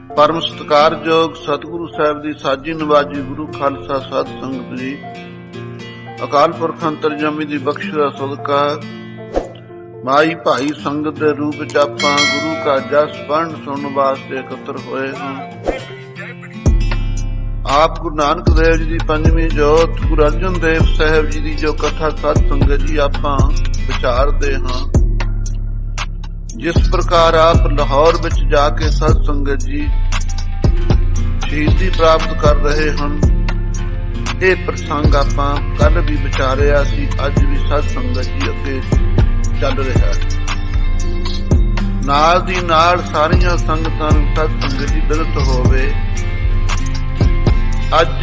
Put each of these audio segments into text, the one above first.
परम सत्कारयोग सतगुरु साहिब की साजी नवाजी गुरु खालसा साध संगत जी। अकाल पुरख अंतरजामी की बख्श का सदका माई भाई संगत के रूप च आपां गुरु का जस पढ़न सुनने वास्ते एकत्र होए हैं। आप गुरु नानक देव जी की पंजवीं जोत गुरु अर्जन देव साहिब जी की जो कथा साध संगत जी आपां विचारते हैं। जिस प्रकार आप लाहौर विच जाके सत संगत जी शहीदी प्राप्त कर रहे हैं, ये प्रसंग आपां कल भी विचारिया सी, अज भी सत संगत जी अगे चल रहा है। नाल दी नाल सारियां संगतां नूं सत संगत जी बिरत होवे। अज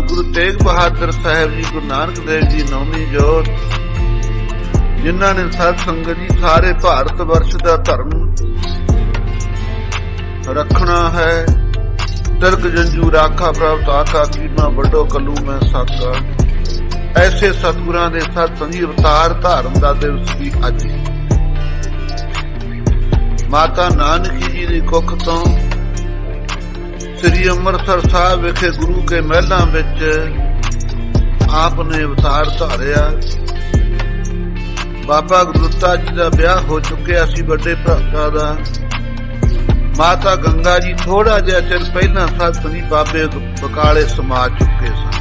गुरु तेग बहादुर साहिब जी गुरु नानक देव जी नौवीं जोत जिन्हां ने सत संगत जी सारे भारत वर्ष का धर्म रखना है। तिरक जंजू राखा प्राप्त आका कीमा बड़ो कलू में साका। ऐसे सतगुरां दे सत संगी अवतार धारण का दिवस भी अज। माता नानकी जी की कुख तो श्री अमृतसर साहिब विखे गुरु के महलों विच आपने अवतार धारिया। बाबा गुरुता जी का ब्याह हो चुकिया सी बड़े भ्राता दा। माता गंगा जी थोड़ा जिहा चिर पहला सतसंगी बाबे बकाले समा चुके सन,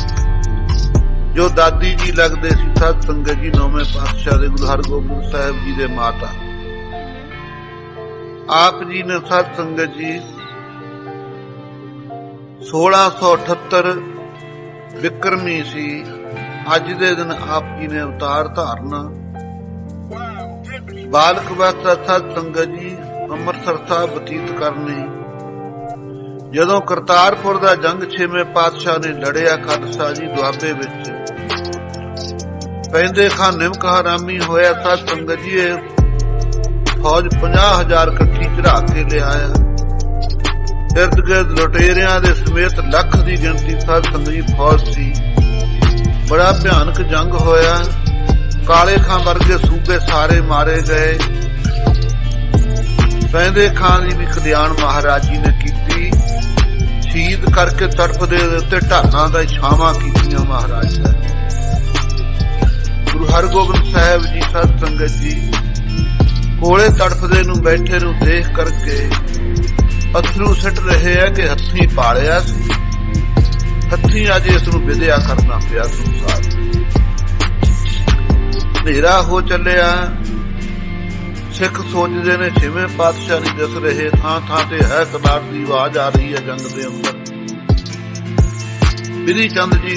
जो दादी जी लगते सी सत संगत जी नौवें पातशाह दे गुरु हरगोबिंद साहिब जी दे माता। आप जी ने सत संगत जी 1678 विक्रमी सी अज दे दिन आप जी ने अवतार धारना। बालक अवस्था सत संगत जी अमृतसर साहिब बतीत करनी। जदों करतारपुर का जंग 6वें पातशाह ने लड़िया खालसा जी दुआबे विच पैंदे खां निमक हरामी होया। सत संगत जी फौज 50,000 इकट्ठी चढ़ा के ले आया। इर्द गिर्द लुटेरियां दे समेत लख की गिनती सत संगत जी फौज सी। बड़ा भयानक जंग होया। काले खां वर्गे सूबे सारे मारे गए। पैंदे खां की भी खदियान महाराज जी ने की। शहीद करके तड़पदे उत्ते ढालां दा छावां कीतियां महाराज ने। गुरु हरगोबिंद साहिब जी सत संगत जी कोले तड़पदे नूं बैठे नूं देख करके अथरू सिट रहे है कि हथी पालिया सी, हथी अज इस नूं विदया करना पिया संसार। हनेरा हो चलिया। सिख सोचते ने 6वें पातशाह नहीं दस रहे। थां थां ते है कनाट की आवाज आ रही है जंग के अंदर। बिधी चंद जी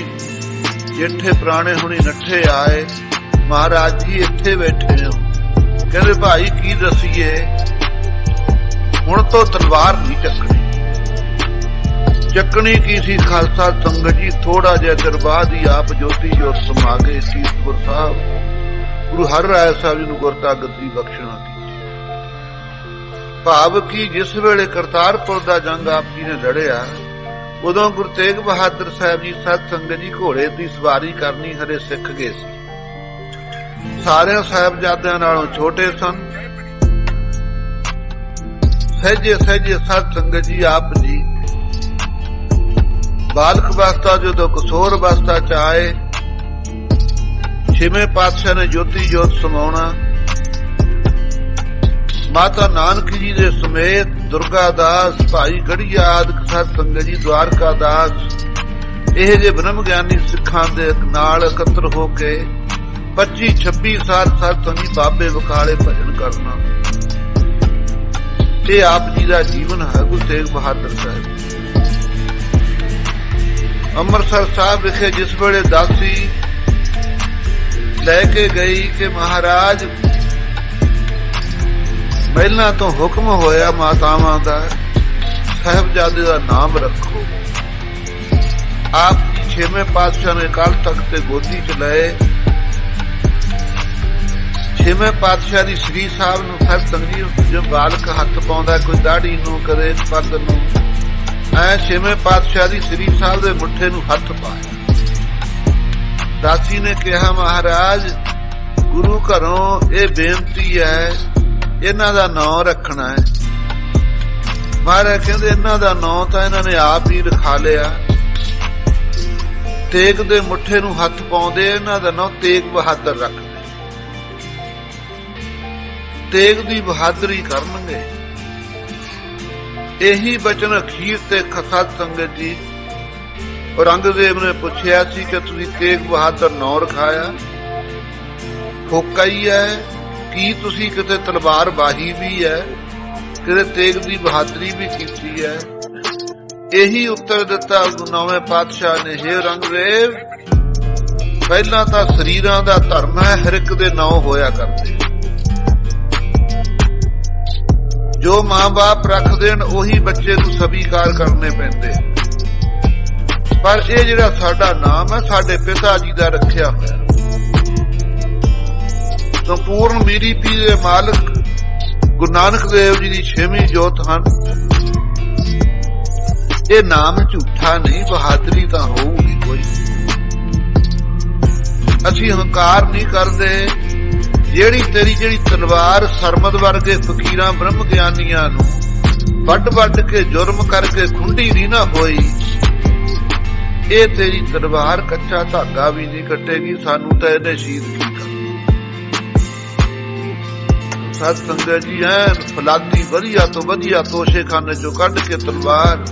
जेठे पुराने हुणी नठे आए। महाराज जी इत्थे बैठे हो। कहते भाई की दसीए, हुण तो तलवार नहीं चकनी की सी। खालसा संगत जी थोड़ा जिहा चिर बाद ही आप ज्योति जोत समा गए। सीसपुर साहब गुरु हर राय साहब जी नूं गुरता गद्दी बख्शना की। भाव की जिस वेले करतारपुर का जंग आप जी ने लड़िया, उदों गुरु तेग बहादुर साहब जी सत संगत जी घोड़े की सवारी करनी हरे सिख गए सी। सारे साहिबजादियां नालों छोटे सन। सहजे सहजे सत संगत जी आप जी बालक अवस्था जो किशोर अवस्था च आए। 6वें पातशाह ने ज्योति जोत समाउणा। माता नानकी जी दे समेत दुर्गा दास भाई गढ़िया आदि सत संगत जी द्वारका दास ਇਹ जे ब्रह्म ਗਿਆਨੀ सिखां दे नाल इकत्र होके 25-26 साल सत संगी बाबे बकाले भजन करना। ये आप जी का जीवन है। गुरु तेग बहादुर साहब अमृतसर साहब विखे जिस वेले दासी लैके गई कि महाराज महलां तो हुक्म होया मातावां दा साहिबजादे दा नाम रखो। आप 6वें पातशाह ने अकाल तख्त ते गोदी च लए। 6वें पातशाह दी श्री साहब नूं सत संगत जो बालक हथ पाउंदा कोई दाढ़ी नूं कदे पग नूं ऐ 6वें पातशाह दी श्री साहब दे मुठे नूं हथ पाया। दासी ने कहा महाराज गुरु घरों ये बेनती है, इन्हां दा नाम रखना है। ਮਹਾਰਾਜ ਕਹਿੰਦੇ ਇਹਨਾਂ ਦਾ ਨਾਂ ਤਾਂ ਇਹਨਾਂ ਨੇ ਆਪ ਹੀ ਰਖਾ ਲਿਆ। ਤੇਗ ਦੇ ਮੁੱਠੇ ਨੂੰ ਹੱਥ ਪਾਉਂਦੇ ਇਹਨਾਂ ਦਾ ਨਾਂ ਤੇਗ ਬਹਾਦਰ ਰੱਖਦੇ। ਤੇਗ ਦੀ ਬਹਾਦਰੀ ਕਰਨਗੇ। ਇਹੀ ਬਚਨ ਅਖੀਰ ਤੇ ਸਤ ਸੰਗਤ ਜੀ ਔਰੰਗਜ਼ੇਬ ਨੇ ਪੁੱਛਿਆ ਸੀ ਕਿ ਤੁਸੀਂ ਤੇਗ ਬਹਾਦਰ ਨਾਂ ਰਖਾਇਆ, ਫੋਕਾ ਹੀ ਹੈ ਕੀ ਤੁਸੀਂ ਕਿਤੇ ਤਲਵਾਰ ਬਾਹੀ ਵੀ ਹੈ, ਕਿਤੇ ਤੇਗ ਦੀ ਬਹਾਦਰੀ ਵੀ ਕੀਤੀ ਹੈ? ਇਹੀ ਉੱਤਰ ਦਿੱਤਾ ਨੌਵੇਂ ਪਾਤਸ਼ਾਹ ਨੇ, ਹੇ ਔਰੰਗਜ਼ੇਬ, ਪਹਿਲਾਂ ਤਾਂ ਸਰੀਰਾਂ ਦਾ ਧਰਮ ਹੈ, ਹਰ ਇੱਕ ਦੇ ਨਾਂ ਹੋਇਆ ਕਰਦੇ। ਜੋ ਮਾਂ-ਬਾਪ ਰੱਖ ਦੇਣ ਉਹੀ ਬੱਚੇ ਨੂੰ ਸਵੀਕਾਰ ਕਰਨੇ ਪੈਂਦੇ। ਪਰ ਇਹ ਜਿਹੜਾ ਸਾਡਾ ਨਾਮ ਹੈ ਸਾਡੇ ਪਿਤਾ ਜੀ ਦਾ ਰੱਖਿਆ ਹੋਇਆ। ਸੰਪੂਰਨ ਮੀਰੀ ਪੀ ਦੇ ਮਾਲਕ ਗੁਰੂ ਨਾਨਕ ਦੇਵ ਜੀ ਦੀ 6ਵੀਂ ਜੋਤ ਹਨ। ਇਹ ਨਾਮ ਝੂਠਾ ਨਹੀਂ, ਬਹਾਦਰੀ ਤਾਂ ਹੋਊਗੀ ਕੋਈ। ਅਸੀਂ ਹੰਕਾਰ ਨਹੀਂ ਕਰਦੇ। ਜਿਹੜੀ ਤਲਵਾਰ ਸਰਮਦ ਵਰਗੇ ਫਕੀਰਾਂ ਬ੍ਰਹਮ ਗਿਆਨੀਆਂ ਨੂੰ ਵੱਢ ਕੇ ਜੁਰਮ ਕਰਕੇ ਖੁੰਡੀ ਨਹੀਂ ਨਾ ਹੋਈ, ਇਹ ਤੇਰੀ ਤਲਵਾਰ ਕੱਚਾ ਧਾਗਾ ਵੀ ਨਹੀਂ ਕੱਟੇਗੀ। ਸਾਨੂੰ ਤਾਂ ਇਹਨੇ ਸ਼ਹੀਦ ਕੀਤਾ। ਸਤ ਸੰਗਤ ਜੀ ਐਨ ਫਲਾਦੀ ਵਧੀਆ ਤੋਂ ਵਧੀਆ ਤੋਸ਼ੇਖਾਨੇ ਚੋਂ ਕੱਢ ਕੇ ਤਲਵਾਰ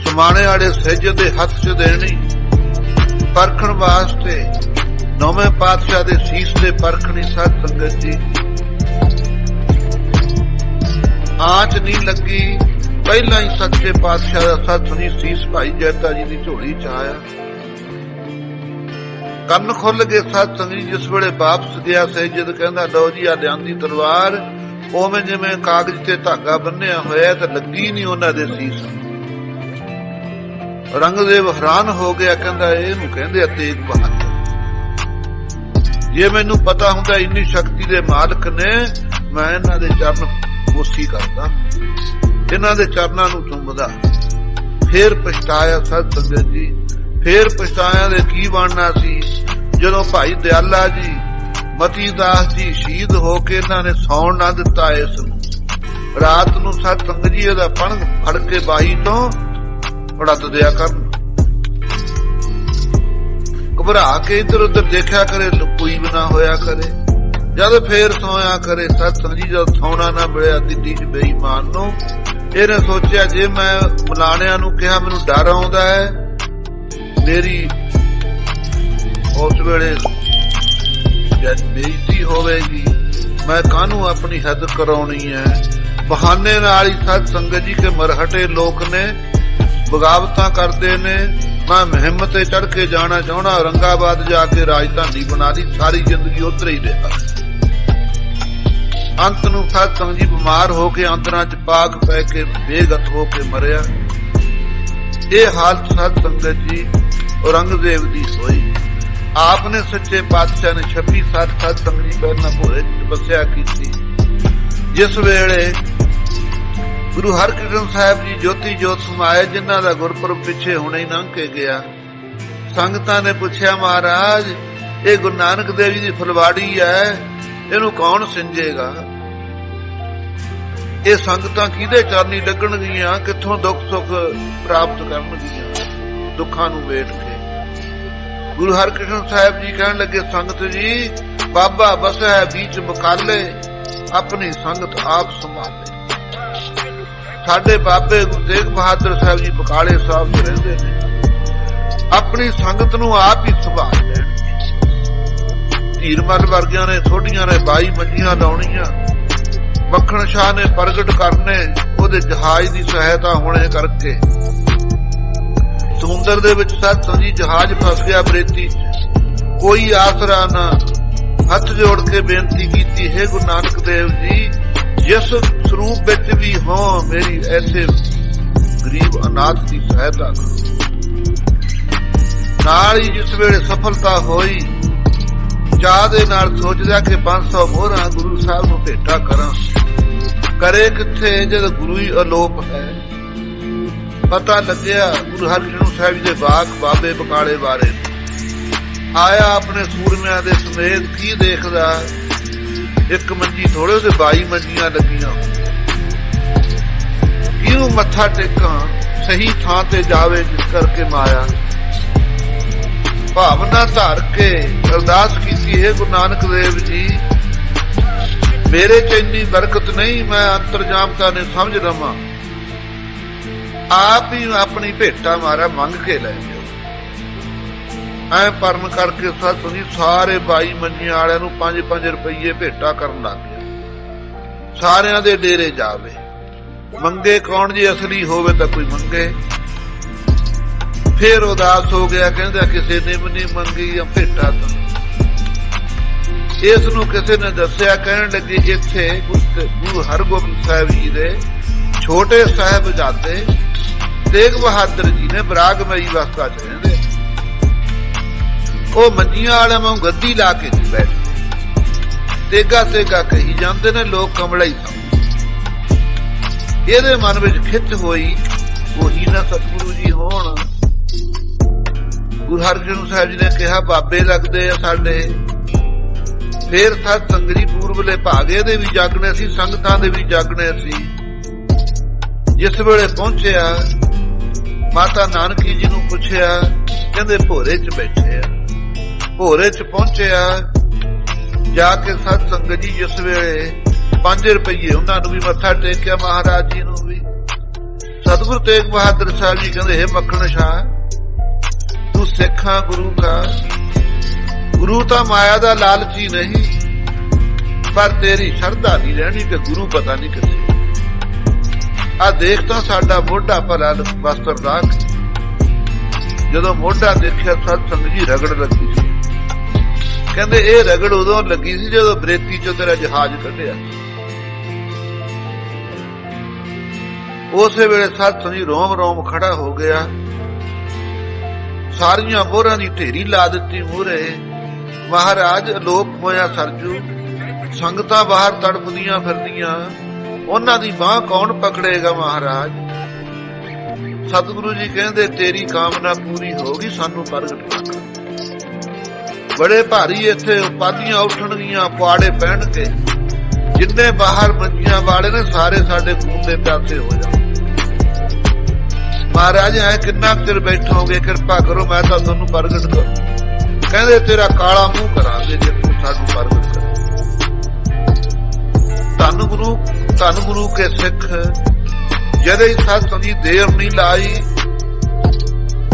ਸਮਾਣੇ ਵਾਲੇ ਸਹਿਜ ਦੇ ਹੱਥ 'ਚ ਦੇਣੀ, ਪਰਖਣ ਵਾਸਤੇ ਨੌਵੇਂ ਪਾਤਸ਼ਾਹ ਦੇ ਸੀਸ ਤੇ ਪਰਖਣੀ। ਸਤ ਸੰਗਤ ਜੀ ਆਂਚ ਨਹੀਂ ਲੱਗੀ, ਪਹਿਲਾਂ ਹੀ ਸੱਚੇ ਪਾਤਸ਼ਾਹ ਦਾ ਸਤ ਸੁਣੀ ਸੀਸ ਭਾਈ ਜੈਤਾ ਜੀ ਦੀ ਝੋਲੀ 'ਚ ਆਇਆ। ਕੰਨ ਖੁੱਲ ਗਏ ਸਤ ਸੰਗਤ ਜੀ। ਜਿਸ ਵੇਲੇ ਵਾਪਸ ਗਿਆ ਸਹਿਜਦ ਕਹਿੰਦਾ ਲਓ ਜੀ ਆ ਲਿਆਂਦੀ ਤਲਵਾਰ, ਉਵੇਂ ਜਿਵੇਂ ਕਾਗਜ਼ ਤੇ ਧਾਗਾ ਬੰਨਿਆ ਹੋਇਆ ਤਾਂ ਲੱਗੀ ਨਹੀਂ ਉਹਨਾਂ ਦੇ ਸੀਸ। ਔਰੰਗਜ਼ੇਬ ਹੈਰਾਨ ਹੋ ਗਿਆ, ਕਹਿੰਦਾ ਇਹਨੂੰ ਕਹਿੰਦੇ ਆ ਤੇਗ ਬਹਾਦਰ। ਜੇ ਮੈਨੂੰ ਪਤਾ ਹੁੰਦਾ ਇੰਨੀ ਸ਼ਕਤੀ ਦੇ ਮਾਲਕ ਨੇ, ਮੈਂ ਇਹਨਾਂ ਦੇ ਚਰਨ ਬੋਸੀ ਕਰਦਾ, ਇਹਨਾਂ ਦੇ ਚਰਨਾਂ ਨੂੰ ਚੁੰਮਦਾ। ਫੇਰ ਪਛਤਾਇਆ ਸਤ ਸੰਗਤ ਜੀ, ਫੇਰ ਪਛਤਾਇਆ ਦੇ ਕੀ ਬਣਨਾ ਸੀ ਜਦੋਂ ਭਾਈ ਦਿਆਲਾ ਜੀ ਮਤੀ ਦਾਸ ਜੀ ਸ਼ਹੀਦ ਹੋ ਕੇ ਇਹਨਾਂ ਨੇ ਸੌਣ ਨਾ ਦਿੱਤਾ। ਇਸ ਨੂੰ ਰਾਤ ਨੂੰ ਸਤ ਸੰਗਤ ਜੀ ਇਹਦਾ ਪਣ ਫੜ ਕੇ ਬਾਹੀ ਤੋਂ ਉੜੱਤ ਦਿਆ ਕਰਨ। ਘਬਰਾ ਕੇ ਇੱਧਰ ਉੱਧਰ ਦੇਖਿਆ ਕਰੇ, ਕੋਈ ਵੀ ਨਾ ਹੋਇਆ ਕਰੇ। ਜਦ ਫੇਰ ਸੌਇਆ ਕਰੇ ਸਤ ਸੰਗਤ ਜੀ, ਜਦ ਸੌਣਾ ਨਾ ਮਿਲਿਆ ਦਿੱਲੀ 'ਚ ਬੇਈਮਾਨ ਨੂੰ, ਇਹਨੇ ਸੋਚਿਆ ਜੇ ਮੈਂ ਮਲਾਣਿਆਂ ਨੂੰ ਕਿਹਾ ਮੈਨੂੰ ਡਰ ਆਉਂਦਾ ਹੈ, ਮੇਰੀ ਉਸ ਵੇਲੇ ਬੇਇੱਜ਼ਤੀ ਹੋਵੇਗੀ, ਮੈਂ ਕਾਹਨੂੰ ਆਪਣੀ ਹੱਦ ਕਰਾਉਣੀ ਹੈ। ਬਹਾਨੇ ਨਾਲ ਹੀ ਸਤ ਸੰਗਤ ਜੀ ਕੇ ਮਰਹਟੇ ਲੋਕ ਨੇ, ਬਗਾਵਤਾਂ ਕਰਦੇ ਨੇ। ਮੈਂ ਮੁਹਿੰਮ ਤੇ ਚੜ ਕੇ ਜਾਣਾ ਚਾਹੁੰਦਾ, ਔਰੰਗਾਬਾਦ ਜਾ ਕੇ ਰਾਜਧਾਨੀ ਬਣਾ ਲਈ, ਸਾਰੀ ਜ਼ਿੰਦਗੀ ਉੱਧਰ ਹੀ ਰਿਹਾ। ਅੰਤ ਨੂੰ ਸਤ ਸੰਗਤ ਜੀ ਬਿਮਾਰ ਹੋ ਕੇ ਅੰਦਰਾਂ 'ਚ ਪਾਕ ਪੈ ਕੇ ਬੇਗਤ ਹੋ ਕੇ ਮਰਿਆ। ਇਹ ਹਾਲਤ ਸਤ ਸੰਗਤ ਜੀ ਔਰੰਗਜ਼ੇਬ ਦੀ ਹੋਈ। ਆਪ ਨੇ ਸੱਚੇ ਪਾਤਸ਼ਾਹ ਨੇ 26 ਸਾਲ ਸਤ ਸੰਗਤ ਜੀ ਪਹਿਲਾਂ ਭੋਰੇ 'ਚ ਤਪੱਸਿਆ ਕੀਤੀ। ਜਿਸ ਵੇਲੇ ਗੁਰੂ ਹਰਕ੍ਰਿਸ਼ਨ ਸਾਹਿਬ ਜੀ ਜੋਤੀ ਜੋਤ ਸਮਾਏ, ਜਿਨ੍ਹਾਂ ਦਾ ਗੁਰਪੁਰਬ ਪਿੱਛੇ ਹੁਣੇ ਹੀ ਲੰਘ ਕੇ ਗਿਆ, ਸੰਗਤਾਂ ਨੇ ਪੁੱਛਿਆ ਮਹਾਰਾਜ ਇਹ ਗੁਰੂ ਨਾਨਕ ਦੇਵ ਜੀ ਦੀ ਫੁਲਵਾੜੀ ਹੈ, ਇਹਨੂੰ ਕੌਣ ਸਿੰਜੇਗਾ? ਇਹ ਸੰਗਤਾਂ ਕਿਹਦੇ ਚਰਨੀ ਲੱਗਣਗੀਆਂ, ਕਿੱਥੋਂ ਦੁੱਖ ਸੁੱਖ ਪ੍ਰਾਪਤ ਕਰਨਗੀਆਂ ਦੁੱਖਾਂ ਨੂੰ ਵੇਟ ਕੇ? ਗੁਰੂ ਹਰਕ੍ਰਿਸ਼ਨ ਸਾਹਿਬ ਜੀ ਕਹਿਣ ਲੱਗੇ, ਸੰਗਤ ਜੀ ਬਾਬਾ ਬਸਿਆ ਵਿੱਚ ਬਕਾਲੇ, ਆਪਣੀ ਸੰਗਤ ਆਪ ਸੰਭਾਲੇ। ਸਾਡੇ ਬਾਬੇ ਗੁਰੂ ਤੇਗ ਬਹਾਦਰ ਸਾਹਿਬ ਜੀ ਬਕਾਲੇ ਸਾਹਿਬ ਚ ਰਹਿੰਦੇ ਨੇ, ਆਪਣੀ ਸੰਗਤ ਨੂੰ ਆਪ ਹੀ ਸੰਭਾਲ ਲੈਣ। ਧੀਰਮਲ ਵਰਗਿਆਂ ਨੇ ਥੋੜੀਆਂ ਨੇ 22 ਮੰਜੀਆਂ ਲਾਉਣੀਆਂ, ਮੱਖਣ ਸ਼ਾਹ ਨੇ ਪ੍ਰਗਟ ਕਰਨੇ, ਉਹਦੇ ਜਹਾਜ਼ ਦੀ ਸਹਾਇਤਾ ਹੋਣੇ ਕਰਕੇ ਸਮੁੰਦਰ ਦੇ ਵਿੱਚ ਸਤ ਸੰਗਤ ਜੀ ਜਹਾਜ਼ ਫਸ ਗਿਆ ਬਰੇਤੀ 'ਚ, ਕੋਈ ਆਸਰਾ ਨਾ। ਹੱਥ ਜੋੜ ਕੇ ਬੇਨਤੀ ਕੀਤੀ, ਹੈ ਗੁਰੂ ਨਾਨਕ ਦੇਵ ਜੀ ਜਿਸ ਸਰੂਪ ਵਿੱਚ ਵੀ ਹੋ, ਮੇਰੀ ਐਸੇ ਗਰੀਬ ਅਨਾਥ ਦੀ ਸਹਾਇਤਾ ਕਰੋ। ਨਾਲ ਹੀ ਜਿਸ ਵੇਲੇ ਸਫਲਤਾ ਹੋਈ, ਚਾਹ ਦੇ ਨਾਲ ਸੋਚਦਾ ਕਿ 500 ਮੋਹਰਾਂ ਗੁਰੂ ਸਾਹਿਬ ਨੂੰ ਭੇਟਾ ਕਰਾਂ। ਕਰੇ ਕਿੱਥੇ ਜਦ ਗੁਰੂ ਹੀ ਅਲੋਪ ਹੈ। ਪਤਾ ਲੱਗਿਆ ਗੁਰੂ ਹਰਕ੍ਰਿਸ਼ਨ ਸਾਹਿਬ ਦੇ ਬਾਗ ਬਾਬੇ ਬਕਾਲੇ ਬਾਰੇ। ਆਇਆ ਆਪਣੇ ਸੂਰਮਿਆਂ ਦੇ ਸਮੇਤ, ਕੀ ਦੇਖਦਾ ਇੱਕ ਮੰਜੀ ਥੋੜੇ ਉਹਦੇ 22 ਮੰਜੀਆਂ ਲੱਗੀਆਂ। ਕਿਉਂ ਮੱਥਾ ਟੇਕਾਂ, ਸਹੀ ਥਾਂ ਤੇ ਜਾਵੇ ਜਿਸ ਕਰਕੇ ਮਾਇਆ। ਭਾਵਨਾ ਧਾਰ ਕੇ ਅਰਦਾਸ ਕੀਤੀ ਹੈ ਗੁਰੂ ਨਾਨਕ ਦੇਵ ਜੀ, ਮੇਰੇ ਚ ਇੰਨੀ ਬਰਕਤ ਨਹੀਂ, ਮੈਂ ਅੰਤਰਜਾਮਤਾ ਨੇ ਸਮਝ ਲਵਾਂ, ਆਪ ਹੀ ਆਪਣੀ ਭੇਟਾ ਮਾਰਾ ਮੰਗ ਕੇ ਲੈ ਜਾਓ। ਐ ਪਰਨ ਕਰਕੇ ਸਤਿ ਸਾਰੇ 22 ਮੰਜੀਆਂ ਵਾਲਿਆਂ ਨੂੰ 5-5 ਰੁਪਏ ਭੇਟਾ ਕਰਨ ਲੱਗ ਗਿਆ। ਸਾਰਿਆਂ ਦੇ ਡੇਰੇ ਜਾਵੇ, ਮੰਗੇ ਕੌਣ ਜੀ, ਅਸਲੀ ਹੋਵੇ ਤਾਂ ਕੋਈ ਮੰਗੇ। ਫੇਰ ਉਦਾਸ ਹੋ ਗਿਆ, ਕਹਿੰਦਾ ਕਿਸੇ ਨੇ ਵੀ ਨਹੀਂ ਮੰਗੀ ਭੇਟਾ। ਤਾਂ ਇਸ ਨੂੰ ਕਿਸੇ ਨੇ ਦੱਸਿਆ, ਕਹਿਣ ਲੱਗੇ ਇੱਥੇ ਗੁਰੂ ਹਰਗੋਬਿੰਦ ਸਾਹਿਬ ਜੀ ਦੇ ਛੋਟੇ ਸਾਹਿਬਜ਼ਾਦੇ ਤੇਗ ਬਹਾਦਰ ਜੀ ਨੇ ਬਰਾਗਮਈ ਅਵਸਥਾ ਚ ਰਹਿੰਦੇ, ਉਹ ਮੰਜੀਆਂ ਵਾਲਿਆਂ ਵਾਂਗ ਗੱਦੀ ਲਾ ਕੇ ਨਹੀਂ ਬੈਠਦੇ, ਤੇਗਾ ਤੇਗਾ ਕਹੀ ਜਾਂਦੇ ਨੇ, ਲੋਕ ਕਮਲਾ ਹੀ ਸਮਝਦੇ। ਇਹਦੇ ਮਨ ਵਿੱਚ ਖਿੱਚ ਹੋਈ, ਉਹੀ ਨਾ ਸਤਿਗੁਰੂ ਜੀ ਹੋਣ। ਗੁਰੂ ਹਰਗੋਬਿੰਦ ਸਾਹਿਬ ਜੀ ਨੇ ਕਿਹਾ ਬਾਬੇ ਲੱਗਦੇ ਆ ਸਾਡੇ। ਫੇਰ ਸਤ ਸੰਗਤ ਜੀ ਪੂਰਬਲੇ ਭਾਗੇ ਦੇ ਵੀ ਜਾਗਣੇ ਸੀ, ਸੰਗਤਾਂ ਦੇ ਵੀ ਜਾਗਣੇ ਸੀ। ਜਿਸ ਵੇਲੇ ਪਹੁੰਚਿਆ, ਮਾਤਾ ਨਾਨਕੀ ਜੀ ਨੂੰ ਪੁੱਛਿਆ, ਕਹਿੰਦੇ ਭੋਰੇ ਚ ਬੈਠੇ ਆ। ਭੋਰੇ ਚ ਪਹੁੰਚਿਆ, ਜਾ ਕੇ ਸਤ ਸੰਗਤ ਜੀ ਜਿਸ ਵੇਲੇ 5 ਰੁਪਏ ਉਹਨਾਂ ਨੂੰ ਵੀ ਮੱਥਾ ਟੇਕਿਆ, ਮਹਾਰਾਜ ਜੀ ਨੂੰ ਵੀ। ਸਤਿਗੁਰੂ ਤੇਗ ਬਹਾਦਰ ਸਾਹਿਬ ਜੀ ਕਹਿੰਦੇ, ਹੇ ਮੱਖਣ ਸ਼ਾਹ, ਤੂੰ ਸਿੱਖਾਂ ਗੁਰੂ ਦਾ, ਗੁਰੂ ਤਾਂ ਮਾਇਆ ਦਾ ਲਾਲਚੀ ਨਹੀਂ, ਪਰ ਤੇਰੀ ਸ਼ਰਧਾ ਨਹੀਂ ਰਹਿਣੀ ਕਿ ਗੁਰੂ ਪਤਾ ਨਹੀਂ ਕਿੱਥੇ। ਆ ਦੇਖ ਤਾਂ ਸਾਡਾ ਮੋਢਾ ਭਲਾ ਵਸਤਰ ਰਾਖ। ਜਦੋਂ ਮੋਢਾ ਦੇਖਿਆ ਸਤ ਸੰਗਤ ਜੀ ਰਗੜ ਲੱਗੀ ਸੀ। ਕਹਿੰਦੇ ਇਹ ਰਗੜ ਉਦੋਂ ਲੱਗੀ ਸੀ ਜਦੋਂ ਬਰੇਤੀ ਚੋਂ ਤੇਰਾ ਜਹਾਜ਼ ਕੱਢਿਆ। ਉਸੇ ਵੇਲੇ ਸਤ ਸੰਗਤ ਜੀ ਰੋਮ ਰੋਮ ਖੜਾ ਹੋ ਗਿਆ, ਸਾਰੀਆਂ ਮੋਹਰਾਂ ਦੀ ਢੇਰੀ ਲਾ ਦਿੱਤੀ ਮੂਹਰੇ। ਮਹਾਰਾਜ ਅਲੋਪ ਹੋਇਆ ਸਰਜੂ, ਸੰਗਤਾਂ ਬਾਹਰ ਤੜਫਦੀਆਂ ਫਿਰਦੀਆਂ, ਉਹਨਾਂ ਦੀ ਬਾਂਹ ਕੌਣ ਪਕੜੇਗਾ ਮਹਾਰਾਜ। ਸਤਿਗੁਰੂ ਜੀ ਕਹਿੰਦੇ ਤੇਰੀ ਕਾਮਨਾ ਪੂਰੀ ਹੋ ਗਈ, ਸਾਨੂੰ ਪ੍ਰਗਟ ਕਰ। ਬੜੇ ਭਾਰੀ ਇੱਥੇ ਉਪਾਧੀਆਂ ਉੱਠਣਗੀਆਂ, ਪੁਆੜੇ ਪਹਿਨਣਗੇ, ਜਿੰਨੇ ਬਾਹਰ ਮੰਜੀਆਂ ਵਾਲੇ ਨੇ ਸਾਰੇ ਸਾਡੇ ਖੂਨ ਦੇ ਪਿਆਸੇ ਹੋ ਜਾਣ। ਮਹਾਰਾਜ ਐ ਕਿੰਨਾ ਚਿਰ ਬੈਠੋਗੇ, ਕਿਰਪਾ ਕਰੋ ਮੈਂ ਤਾਂ ਤੁਹਾਨੂੰ ਪ੍ਰਗਟ ਕਰਾਂ। ਕਹਿੰਦੇ ਤੇਰਾ ਕਾਲਾ ਮੂੰਹ ਕਰਾਂਗੇ ਜੇ ਤੂੰ ਸਾਨੂੰ ਪ੍ਰਗਟ ਕਰ। ਧੰਨ ਗੁਰੂ ਕੇ ਸਿੱਖ ਜਦੇ ਹੀ ਸਤ ਸੰਗੀ ਦੇਰ ਨਹੀਂ ਲਾਈ,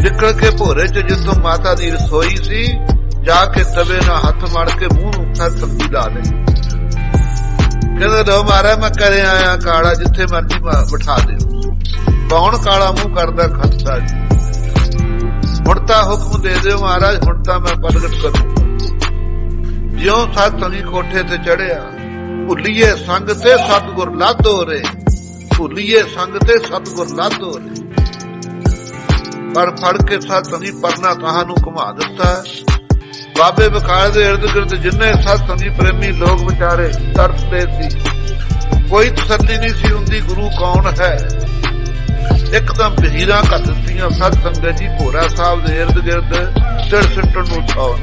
ਨਿਕਲ ਕੇ ਭੋਰੇ ਚ ਜਿੱਥੋਂ ਮਾਤਾ ਦੀ ਰਸੋਈ ਸੀ, ਜਾ ਕੇ ਤਵੇ ਨਾਲ ਹੱਥ ਮੜ ਕੇ ਮੂੰਹ ਨੂੰ ਸਤ ਸੰਗੀ ਲਾ ਲਈ। ਕਹਿੰਦੇ ਲੋ ਮਹਾਰਾਜ ਮੈਂ ਕਰੇ ਆਇਆ ਕਾਲਾ, ਜਿੱਥੇ ਮਰਜੀ ਬਿਠਾ ਦਿਓ। ਕੌਣ ਕਾਲਾ ਮੂੰਹ ਕਰਦਾ? ਖਸਤਾ ਜੀ। ਹੁਣ ਤਾਂ ਹੁਕਮ ਦੇ ਦਿਓ ਮਹਾਰਾਜ, ਹੁਣ ਤਾਂ ਮੈਂ ਪ੍ਰਗਟ ਕਰੂੰ। ਜਿਉਂ ਸਤ ਸੰਗੀ ਕੋਠੇ ਤੇ ਚੜਿਆ, ਭੁੱਲੀਏ ਸੰਗ ਤੇ ਸਤਿਗੁਰ ਲਾਧੋ ਰੇ, ਭੁੱਲੀਏ ਸੰਗ ਤੇ ਸਤਿਗੁਰ ਲਾਧੋ ਰੇ। ਪਰ ਫੜ ਕੇ ਸਤ ਸੰਗੀ ਪਰਨਾ ਕਹਾਂ ਨੂੰ ਘੁਮਾ ਦਿੱਤਾ। ਬਾਬੇ ਬਕਾਲੇ ਦੇ ਇਰਦ ਗਿਰਦ ਜਿੰਨੇ ਸਤ ਸੰਗੀ ਪ੍ਰੇਮੀ ਲੋਕ ਵਿਚਾਰੇ ਤੜਪਦੇ ਸੀ, ਕੋਈ ਤਸੱਲੀ ਨਹੀਂ ਸੀ ਹੁੰਦੀ ਗੁਰੂ ਕੌਣ ਹੈ। ਇੱਕਦਮ ਬਹੀਰਾਂ ਕਰ ਦਿੱਤੀਆਂ ਸਤ ਸੰਗਤ ਜੀ ਭੋਰਾ ਸਾਹਿਬ ਦੇ ਇਰਦ ਗਿਰਦ ਸਿਰ ਸਿੱਟਣ ਨੂੰ ਥਾਂ।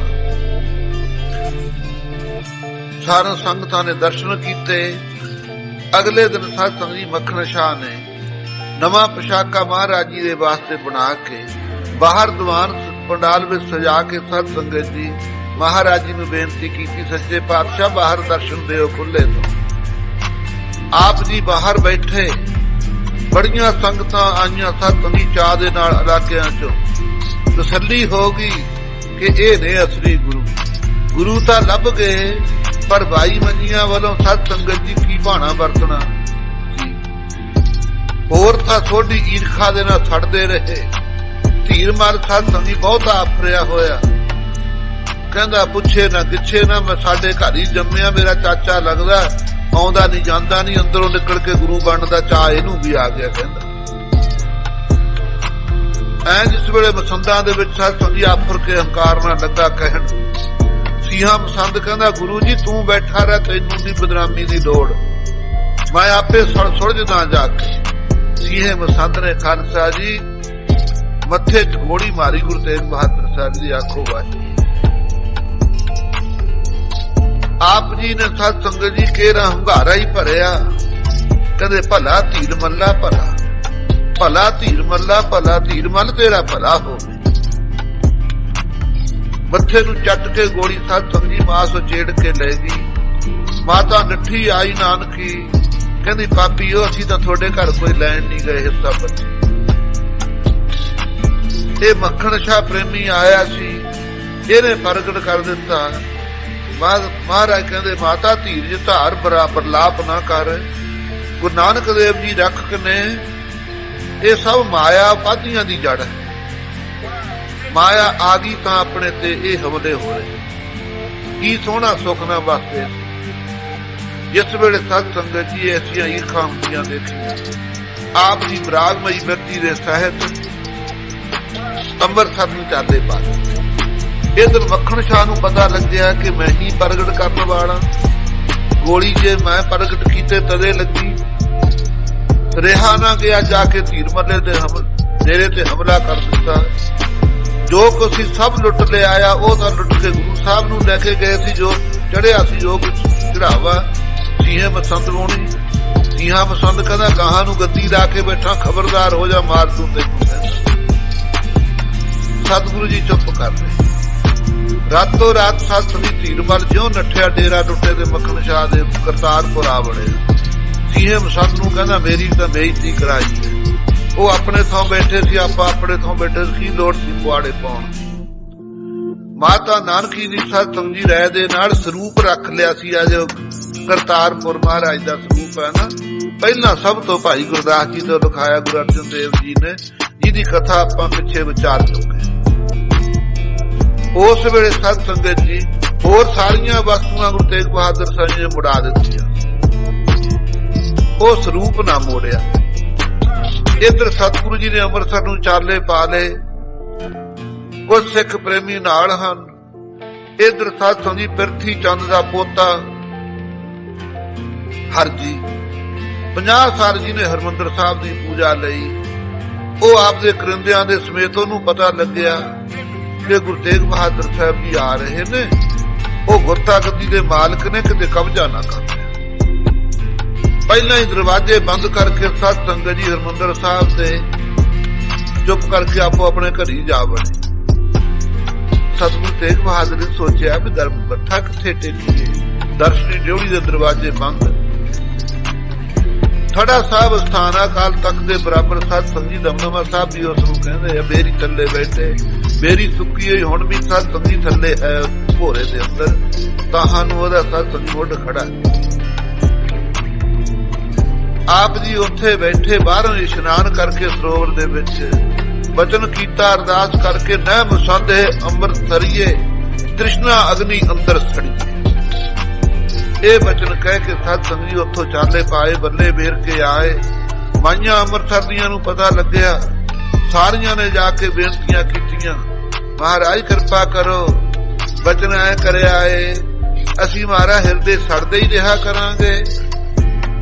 ਸਾਰੀਆਂ ਸੰਗਤਾਂ ਨੇ ਦਰਸ਼ਨ ਕੀਤੇ। ਅਗਲੇ ਦਿਨ ਸਤ ਸੰਗਤ ਜੀ ਮੱਖਣ ਸ਼ਾਹ ਨੇ ਨਵਾਂ ਪੋਸ਼ਾਕਾ ਮਹਾਰਾਜ ਜੀ ਦੇ ਵਾਸਤੇ ਬਣਾ ਕੇ ਬਾਹਰ ਦੀਵਾਨ ਪੰਡਾਲ ਵਿੱਚ ਸਜਾ ਕੇ ਸਤ ਸੰਗਤ ਜੀ ਮਹਾਰਾਜ ਜੀ ਨੂੰ ਬੇਨਤੀ ਕੀਤੀ, ਸੱਚੇ ਪਾਤਸ਼ਾਹ ਬਾਹਰ ਦਰਸ਼ਨ ਦਿਓ ਖੁੱਲੇ ਤੋਂ। ਆਪ ਜੀ ਬਾਹਰ ਬੈਠੇ, ਬੜੀਆਂ ਸੰਗਤਾਂ ਆਈਆਂ। ਸਤ ਸੰਗੀ ਚਾਹ ਦੇ ਨਾਲ ਇਲਾਕਿਆਂ ਚੋਂ ਤਸੱਲੀ ਹੋ ਗਈ ਕਿ ਇਹ ਨੇ ਅਸਲੀ ਗੁਰੂ। ਗੁਰੂ ਤਾਂ ਲੱਭ ਗਏ, ਪਰ 22 ਮੰਜੀਆਂ ਵੱਲੋਂ ਸਤ ਸੰਗਤ ਜੀ ਕੀ ਭਾਣਾ ਵਰਤਣਾ ਸੀ। ਹੋਰ ਤਾਂ ਥੋੜੀ ਈਰਖਾ ਦੇ ਨਾਲ ਛੱਡਦੇ ਰਹੇ। ਧੀਰ ਮਰ ਸਤ ਸੰਗੀ ਬਹੁਤਾ ਆਫਰਿਆ ਹੋਇਆ, ਕਹਿੰਦਾ ਪੁੱਛੇ ਨਾ ਗਿੱਛੇ ਨਾ, ਮੈਂ ਸਾਡੇ ਘਰ ਹੀ ਜੰਮਿਆ, ਮੇਰਾ ਚਾਚਾ ਲੱਗਦਾ, ਆਉਂਦਾ ਨਹੀਂ ਜਾਂਦਾ ਨਹੀਂ, ਅੰਦਰੋਂ ਨਿਕਲ ਕੇ ਗੁਰੂ ਬਣਨ ਦਾ ਚਾਅ ਇਹਨੂੰ ਵੀ ਆ ਗਿਆ। ਕਹਿੰਦਾ ਐ ਜਿਸ ਵੇਲੇ ਮਸੰਦਾਂ ਦੇ ਵਿੱਚ ਸਤ ਸੰਗੀ ਆਫਰ ਕੇ ਹੰਕਾਰ ਨਾਲ ਲੱਗਾ ਕਹਿਣ, ਸੀਹਾਂ ਮਸੰਦ ਕਹਿੰਦਾ ਗੁਰੂ ਜੀ ਤੂੰ ਬੈਠਾ ਰਹਿ, ਤੈਨੂੰ ਦੀ ਬਦਨਾਮੀ ਦੀ ਲੋੜ, ਮੈਂ ਆਪੇ ਸੁਲਝਦਾ ਜਾ ਕੇ। ਸੀਹੇ ਮਸੰਦ ਨੇ ਖਾਲਸਾ ਜੀ ਮੱਥੇ ਚ ਗੋਲੀ ਮਾਰੀ ਗੁਰੂ ਤੇਗ ਬਹਾਦਰ ਸਾਹਿਬ ਦੀ ਆਖੋ ਵਾਹਿਗੁਰੂ। ਆਪ ਜੀ ਨੇ ਸਤ ਸੰਗਤ ਜੀ ਕੇਰਾ ਹੰਗਾਰਾ ਹੀ ਭਰਿਆ, ਕਹਿੰਦੇ ਭਲਾ ਧੀਰ ਮੱਲਾ ਭਲਾ, ਭਲਾ ਧੀਰ ਮੱਲਾ ਭਲਾ ਧੀਰ ਮੱਲ ਤੇਰਾ ਭਲਾ ਹੋਵੇ। ਮੱਥੇ ਨੂੰ ਚੱਟ ਕੇ ਗੋਲੀ ਸਾਧ ਸੰਗਤ ਜੀ ਮਾਸ ਉਚੇੜ ਕੇ ਲੈ ਗਈ। ਮਾਤਾ ਨੱਠੀ ਆਈ ਨਾਨਕੀ, ਕਹਿੰਦੀ ਪਾਪੀਓ ਅਸੀਂ ਤਾਂ ਤੁਹਾਡੇ ਘਰ ਕੋਈ ਲੈਣ ਨਹੀਂ ਗਏ ਹਿੱਸਾ ਬੱਚੇ। ਇਹ ਮੱਖਣ ਸ਼ਾਹ ਪ੍ਰੇਮੀ ਆਇਆ ਸੀ, ਇਹਨੇ ਪ੍ਰਗਟ ਕਰ ਦਿੱਤਾ। ਮਹਾਰਾਜ ਕਹਿੰਦੇ ਮਾਤਾ ਧੀਰਜ ਧਾਰ ਬਰਾਬਰ ਲਾਪ ਨਾ ਕਰ। ਗੁਰੂ ਨਾਨਕ ਦੇਵ ਜੀ ਰੱਖ ਨੇ ਇਹ ਸਭ ਮਾਇਆ ਪਾਧੀਆਂ ਦੀ ਜੜ ਹੈ। ਮਾਇਆ ਆ ਗਈ ਤਾਂ ਆਪਣੇ ਤੇ ਇਹ ਹਮਲੇ ਹੋ ਰਹੇ। ਕੀ ਸੋਹਣਾ ਸੁਖਨਾ ਵਾਸਤੇ ਜਿਸ ਵੇਲੇ ਸਤ ਸੰਗਤ ਜੀ ਐਸੀਆਂ ਈਰਖਾਂ ਹੁੰਦੀਆਂ ਦੇਖੀਆਂ। ਆਪ ਦੀ ਬਰਾਗਮਈ ਬਿਰਤੀ ਦੇ ਸਾਹਿਤ ਅੰਮ੍ਰਿਤਸਰ ਨੂੰ ਚਾਲੇ ਪਾ ਦਿੱਤੇ। ਇਧਰ ਮੱਖਣ ਸ਼ਾਹ ਨੂੰ ਪਤਾ ਲੱਗਿਆ ਕਿ ਮੈਂ ਹੀ ਪ੍ਰਗਟ ਕਰਨ ਵਾਲਾ। ਗੋਲੀ ਜੇ ਮੈਂ ਪ੍ਰਗਟ ਕੀਤੇ ਤਦੇ ਲੱਗੀ। ਰਿਹਾ ਨਾ ਗਿਆ, ਜਾ ਕੇ ਧੀਰ ਮੱਲੇ ਦੇ ਡੇਰੇ ਤੇ ਹਮਲਾ ਕਰ ਦਿੱਤਾ। ਜੋ ਕੁਛ ਸੀ ਸਭ ਲੁੱਟ ਲਿਆਇਆ। ਉਹ ਤਾਂ ਲੁੱਟ ਕੇ ਗੁਰੂ ਸਾਹਿਬ ਨੂੰ ਲੈ ਕੇ ਗਏ ਸੀ। ਜੋ ਚੜਿਆ ਸੀ, ਜੋ ਕੁਛ ਚੜਾਵਾ ਸੀਹੇ ਮਸੰਦ ਹੋਣੀ। ਸੀਹਾ ਮਸੰਦ ਕਹਿੰਦਾ ਗਾਹਾਂ ਨੂੰ ਗੱਦੀ ਲਾ ਕੇ ਬੈਠਾ, ਖਬਰਦਾਰ ਹੋ ਜਾ, ਮਾਰ ਦੂੰ ਤੈਨੂੰ। ਸਤਿਗੁਰੂ ਜੀ ਚੁੱਪ ਕਰ ਗਏ। ਰਾਤੋਂ ਰਾਤ ਸੱਤ ਦੀ ਧੀਰ ਵੱਲ ਜਿਉਂ ਨੱਠਿਆ ਡੇਰਾ ਟੁੱਟੇ ਤੇ ਮੱਖਣ ਸ਼ਾਹ ਦੇ ਕਰਤਾਰਪੁਰ ਆ ਵੜੇ। ਸੀਹੇ ਮਸੰਦ ਨੂੰ ਕਹਿੰਦਾ ਮੇਰੀ ਤਾਂ ਬੇਇੱਜ਼ਤੀ ਕਰਾਈ। ਉਹ ਆਪਣੇ ਥਾਂ ਬੈਠੇ ਸੀ, ਆਪਾਂ ਆਪਣੇ ਥਾਂ ਬੈਠੇ ਸੀ, ਕੀ ਲੋੜ ਸੀ ਪੁਆੜੇ ਪਾਉਣ ਦੀ। ਮਾਤਾ ਨਾਨਕੀ ਦੀ ਸਤ ਸੰਗੀ ਰਹਿ ਦੇ ਨਾਲ ਸਰੂਪ ਰੱਖ ਲਿਆ ਸੀ। ਅੱਜ ਕਰਤਾਰਪੁਰ ਮਹਾਰਾਜ ਦਾ ਸਰੂਪ ਹੈ ਨਾ। ਪਹਿਲਾਂ ਸਭ ਤੋਂ ਭਾਈ ਗੁਰਦਾਸ ਜੀ ਤੋਂ ਲਿਖਾਇਆ ਗੁਰੂ ਅਰਜਨ ਦੇਵ ਜੀ ਨੇ, ਜਿਹਦੀ ਕਥਾ ਆਪਾਂ ਪਿੱਛੇ ਵਿਚਾਰ ਚੁੱਕੇ। ਉਸ ਵੇਲੇ ਸਤ ਸੰਗਤ ਜੀ ਹੋਰ ਸਾਰੀਆਂ ਵਸਤੂਆਂ ਗੁਰੂ ਤੇਗ ਬਹਾਦਰ ਸਾਹਿਬ ਨੇ ਮੁੜਾ ਦਿੱਤੀਆਂ। ਉਹ ਸਰੂਪ ਨਾ ਮੋੜਿਆ। ਇਧਰ ਸਤਿਗੁਰੂ ਜੀ ਨੇ ਅੰਮ੍ਰਿਤਸਰ ਨੂੰ ਚਾਲੇ ਪਾ ਲਏ। ਕੁਝ ਸਿੱਖ ਪ੍ਰੇਮੀ ਨਾਲ ਹਨ। ਇਧਰ ਸਾਧ ਸੰਗਤ ਜੀ ਪਿਰਥੀ ਚੰਦ ਦਾ ਪੋਤਾ ਹਰਜੀ 50 ਸਾਲ ਜੀ ਨੇ ਹਰਮੰਦਰ ਸਾਹਿਬ ਦੀ ਪੂਜਾ ਲਈ। ਉਹ ਆਪਦੇ ਕਰਿੰਦਿਆਂ ਦੇ ਸਮੇਤ ਉਹਨੂੰ ਪਤਾ ਲੱਗਿਆ ਕਿ ਗੁਰੂ ਤੇਗ ਬਹਾਦਰ ਸਾਹਿਬ ਜੀ ਆ ਰਹੇ ਨੇ। ਉਹ ਗੁਰਤਾ ਗੱਦੀ ਦੇ ਮਾਲਕ ਨੇ, ਕਿਤੇ ਕਬਜ਼ਾ ਨਾ ਕਰ। ਪਹਿਲਾਂ ਹੀ ਦਰਵਾਜ਼ੇ ਬੰਦ ਕਰਕੇ ਸਤ ਸੰਗਤ ਜੀ ਹਰਮੰਦਰ ਸਾਹਿਬ ਦੇ ਚੁੱਪ ਕਰਕੇ ਆਪੋ ਆਪਣੇ ਘਰੀ ਜਾ ਵੜੇ। ਸਤਿਗੁਰੂ ਤੇਗ ਬਹਾਦਰ ਨੇ ਸੋਚਿਆ ਵੀ ਦਰ ਮੱਥਾ ਕਿੱਥੇ ਟੇਕੀਏ। ਦਰਸ਼ਨੀ ਡਿਉੜੀ ਦੇ ਦਰਵਾਜ਼ੇ ਬੰਦ। ਥੜਾ ਸਾਹਿਬ ਸਥਾਨ ਅਕਾਲ ਤਖਤ ਦੇ ਬਰਾਬਰ ਸਤ ਸੰਗਤ ਜੀ ਦਮਦਮਾ ਸਾਹਿਬ ਵੀ ਉਸ ਨੂੰ ਕਹਿੰਦੇ ਆ ਬੇਰੀ ਥੱਲੇ ਬੈਠੇ। ਬੇਰੀ ਸੁੱਕੀ ਹੋਈ ਹੁਣ ਵੀ ਸਤ ਸੰਗਤ ਜੀ ਥੱਲੇ ਹੈ ਭੋਰੇ ਦੇ ਅੰਦਰ। ਤਾਂ ਨੂੰ ਉਹਦਾ ਸਤ ਸੰਗਤ ਮੁੱਢ ਖੜਾ। ਆਪ ਜੀ ਉੱਥੇ ਬੈਠੇ ਬਾਹਰੋਂ ਇਸ਼ਨਾਨ ਕਰਕੇ ਸਰੋਵਰ ਦੇ ਵਿੱਚ ਬਚਨ ਕੀਤਾ, ਅਰਦਾਸ ਕਰਕੇ ਨਹਿ ਮੁਸੰਦੇ ਅੰਮ੍ਰਿਤ ਥਰੀਏ ਤ੍ਰਿਸ਼ਨਾ ਅਗਨੀ ਅੰਦਰ ਸੜੀਏ। ਇਹ ਬਚਨ ਕਹਿ ਕੇ ਸਤ ਸੰਗਤ ਜੀ ਉੱਥੋਂ ਚਾਲੇ ਪਾਏ, ਬੱਲੇ ਬੇਰ ਕੇ ਆਏ। ਮਾਈਆਂ ਅੰਮ੍ਰਿਤਸਰ ਦੀਆਂ ਨੂੰ ਪਤਾ ਲੱਗਿਆ। ਸਾਰੀਆਂ ਨੇ ਜਾ ਕੇ ਬੇਨਤੀਆਂ ਕੀਤੀਆਂ, ਮਹਾਰਾਜ ਕਿਰਪਾ ਕਰੋ। ਬਚਨ ਐ ਕਰਿਆ ਏ, ਅਸੀਂ ਮਾਰਾ ਹਿਰਦੇ ਸੜਦੇ ਹੀ ਰਿਹਾ ਕਰਾਂਗੇ।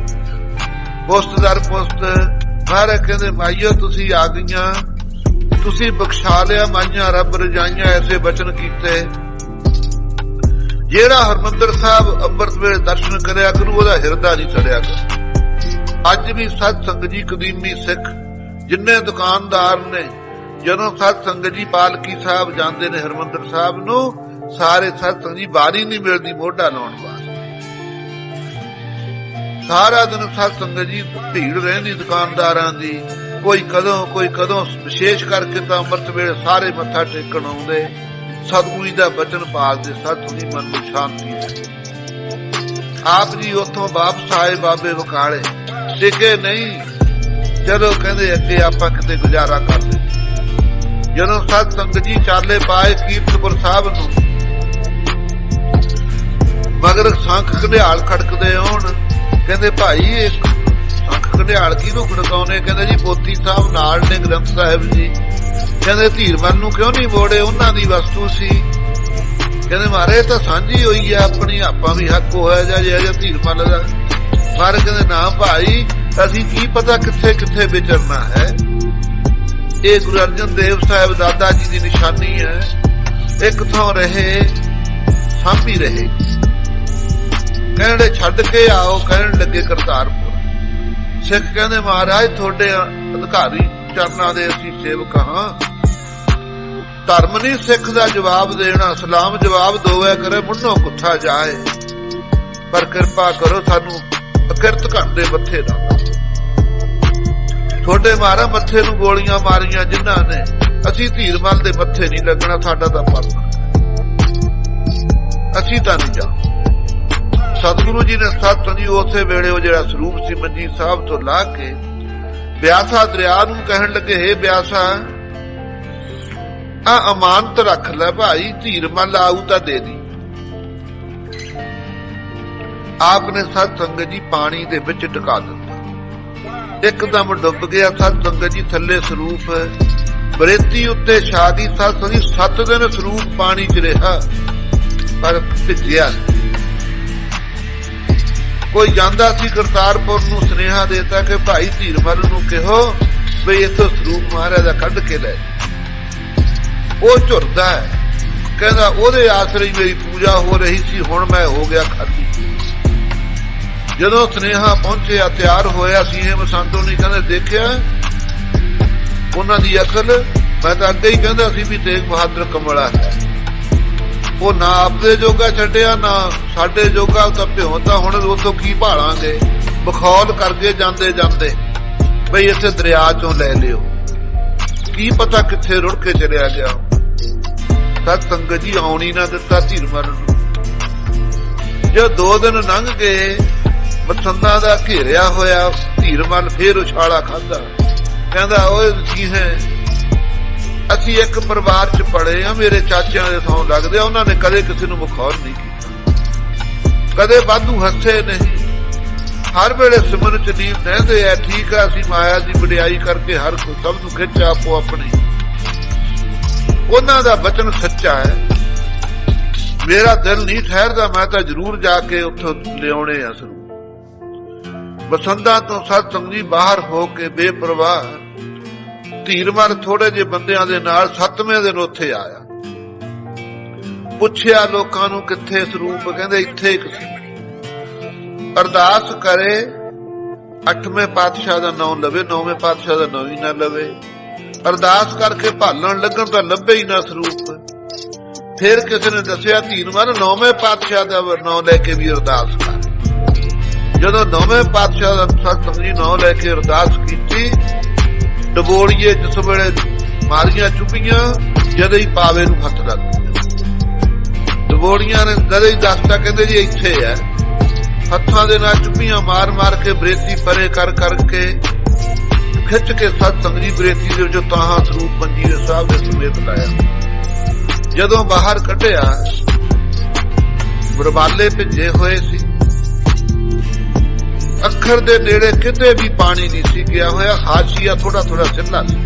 ਪੁਸਤ ਦਰ ਪੁਸਤ ਮਹਾਰਾਜ ਕਹਿੰਦੇ ਮਾਈਓ ਤੁਸੀਂ ਆ ਗਈਆਂ, ਤੁਸੀਂ ਬਖਸ਼ਾ ਲਿਆ ਮਾਈਆਂ ਰੱਬ ਰਜਾਈਆਂ। ਐਸੇ ਬਚਨ ਕੀਤੇ। ਜਿਹੜਾ ਹਰਮੰਦਰ ਸਾਹਿਬ ਅੰਮ੍ਰਿਤ ਵੇਲੇ ਦਰਸ਼ਨ ਕਰਿਆ ਕਰੂ ਉਹਦਾ ਹਿਰਦਾ ਨਹੀਂ ਸੜਿਆ ਕਰੂ। ਅੱਜ ਵੀ ਸਤ ਸੰਗਤ ਜੀ ਕਦੀਮੀ ਸਿੱਖ ਜਿੰਨੇ ਦੁਕਾਨਦਾਰ ਨੇ, ਜਦੋਂ ਸਤ ਸੰਗਤ ਜੀ ਪਾਲਕੀ ਸਾਹਿਬ ਜਾਂਦੇ ਨੇ ਹਰਮੰਦਰ ਸਾਹਿਬ ਨੂੰ, ਸਾਰੇ ਸਤ ਸੰਗਤ ਜੀ ਬਾਰੀ ਨਹੀਂ ਮਿਲਦੀ ਮੋਢਾ ਲਾਉਣ ਵਾਸਤੇ। ਸਾਰਾ ਦਿਨ ਸਤ ਸੰਗਤ ਜੀ ਭੀੜ ਰਹਿੰਦੀ ਦੁਕਾਨਦਾਰਾਂ ਦੀ। ਕੋਈ ਕਦੋਂ ਵਿਸ਼ੇਸ਼ ਕਰਕੇ ਤਾਂ ਅੰਮ੍ਰਿਤ ਵੇਲੇ ਸਾਰੇ ਮੱਥਾ ਟੇਕਣ ਆਉਂਦੇ। ਸਤਿਗੁਰੂ ਜੀ ਦਾ ਬਚਨ ਪਾਲਦੇ। ਸਤਿਗੁਰੂ ਜੀ ਮਨ ਨੂੰ ਸ਼ਾਂਤੀ ਹੈ। ਆਪ ਜੀ ਉੱਥੋਂ ਵਾਪਸ ਆਏ ਬਾਬੇ ਬਕਾਲੇ। ਟਿਕੇ ਨਹੀਂ, ਚਲੋ ਕਹਿੰਦੇ ਅੱਗੇ ਆਪਾਂ ਕਿਤੇ ਗੁਜ਼ਾਰਾ ਕਰਦੇ। ਜਦੋਂ ਸਤ ਸੰਗਤ ਜੀ ਚਾਲੇ ਪਾਏ ਕੀਰਤਪੁਰ ਸਾਹਿਬ ਨੂੰ, ਮਗਰ ਸੰਖ ਘੜਿਆਲ ਖੜਕਦੇ ਆਉਣ। ਕਹਿੰਦੇ ਭਾਈ ਇੱਕ ਸੰਖ ਘੜਿਆਲ ਕਿਹਨੂੰ ਖੜਕਾਉਣੇ? ਕਹਿੰਦੇ ਜੀ ਪੋਥੀ ਸਾਹਿਬ ਨਾਲ ਨੇ ਗ੍ਰੰਥ ਸਾਹਿਬ ਜੀ। ਕਹਿੰਦੇ ਧੀਰਮਨ ਨੂੰ ਕਿਉਂ ਨਹੀਂ ਮੋੜੇ? ਉਹਨਾਂ ਦੀ ਵਸਤੂ ਸੀ। ਕਹਿੰਦੇ ਮਾਰੇ ਤਾਂ ਸਾਂਝੀ ਹੋਈ ਆ ਆਪਣੀ, ਆਪਾਂ ਵੀ ਹੱਕ ਹੋਇਆ ਜਾਂ ਧੀਰਮਨ ਦਾ। ਮਾਰੇ ਕਹਿੰਦੇ ਨਾ ਭਾਈ, ਅਸੀਂ ਕੀ ਪਤਾ ਕਿੱਥੇ ਕਿੱਥੇ ਵਿਚਰਨਾ ਹੈ। ਇਹ ਗੁਰੂ ਅਰਜਨ ਦੇਵ ਸਾਹਿਬ ਦਾਦਾ ਜੀ ਦੀ ਨਿਸ਼ਾਨੀ ਹੈ। ਇੱਕ ਥਾਂ ਰਹੇ ਸਾਂਭੀ ਰਹੇ। ਕਹਿੰਦੇ ਛੱਡ ਕੇ ਆਓ, ਕਹਿਣ ਲੱਗੇ ਕਰਤਾਰਪੁਰ। ਸਿੱਖ ਕਹਿੰਦੇ ਮਹਾਰਾਜ ਤੁਹਾਡੇ ਅਧਿਕਾਰੀ चरनां दे असीं सेवक हां। धर्म नहीं सिख दा जवाब देना, सलाम जवाब दोवे करे मुन्नो कुत्था जाए। पर किरपा करो सानू अकिरत घट दे मत्थे ना, थोड़े मारा मत्थे नूं गोलियां मारियां जिन्हां ने, असीं धीरमल दे मत्थे नहीं लगना। साडा तां परना असीं तां नहीं जा। सतगुरु जी ने सत जी उसे वेले वो जिहड़ा सरूप सी मंजी साहब तो ला के ब्यासा दरिया नूं कहण लगे, हे ब्यासा आ अमानत रख लै भाई, धीरमल आऊ तां दे दी। आपने सत संगत जी पानी दे विच टका दिता, एकदम डुब गया। सत संगत जी थल्ले सरूप बरेती उत्ते शादी। सत संगत जी 7 दिन सरूप पानी च रहा पर भिजिया। कोई जांदा सी करतारपुर नूं सुनेहा देता कि भाई धीरमल नूं कहो बई इथों सरूप महाराज दा कढ के लै। वो झुरदा है, कहंदा ओहदे आसरे मेरी पूजा हो रही सी, हुण मैं हो गया खाली। जदों सुनेहा पहुंचिया तैयार होया सीहे मसंतो ने कहंदे देखिया उन्हां दी अकल। मैं तां अगे ही कहंदा सी भी तेग बहादुर कमला है, वो ना आपदे जोगा छड्डिया ना साडे जोगा। तां भ्यों तां हुण उथों की भालांगे, बखौल करके जांदे जांदे बई इत्थे दरिया चों लै लिओ, की पता कित्थे रुड़ के चलिया गया। सत संगत जी आउणी ना दिता धीरमल नूं। जो 2 दिन लंघ गए, मसंदा दा घेरिया होया, धीरमल फिर उछाला खाधा। कहंदा ओए की है, असीं एक परिवार च पड़े आ, मेरे चाचियां दे थों लगदे, उन्हां ने कदे किसी नूं मखौल नहीं कीता, कदे वाधू हੱਸੇ नहीं, हर वेले सिमरन च लीन रहंदे आ। ठीक है, असीं माया दी वडियाई करके हर कोई सब नूं खिच आपो अपनी। उन्हां दा वचन सच्चा है, मेरा दिल नहीं ठहरदा, मैं तां जरूर जाके उत्थों लियाउणे आ सरੂਪ। बसंदा तो सत संगत जी बाहर हो के बेपरवाह धीरमल थोड़े जे बंदियां दे नाल 7वें दिन उत्थे आया। पुछया लोकां नूं कित्थे सरੂਪ, कहंदे इत्थे एक सी। अरदास करे 8वें पातशाह दा नाम लवे, 9वें पातशाह दा नाम ही ना लवे। अरदास करके भालन लगन तां लभे ही ना सरੂਪ। फिर किसी ने दसिया धीरमल 9वें पातशाह दा नाम लैके भी अरदास कर। जदों 9वें पातशाह दा सत संगत जी नाम लैके अरदास कीती, डबोलिए जिस वेले मारियां चुपियां जदे ही पावे नूं हथ लग गया। डबोलियां ने कदे ही दसता, कहंदे जी इत्थे है। हत्थां दे नाल चुपियां मार मार के बरेती परे कर करके खिच के सत संगत जी बरेती दे विचों ताहां सरੂਪ मंजी दे साहब दे समेत लाया। जदों बाहर कढिया, बरबाले भिजे होए सी, अखर दे नेड़े किते भी पानी नहीं सी गया होया। हाशिया थोड़ा थोड़ा सिला सी।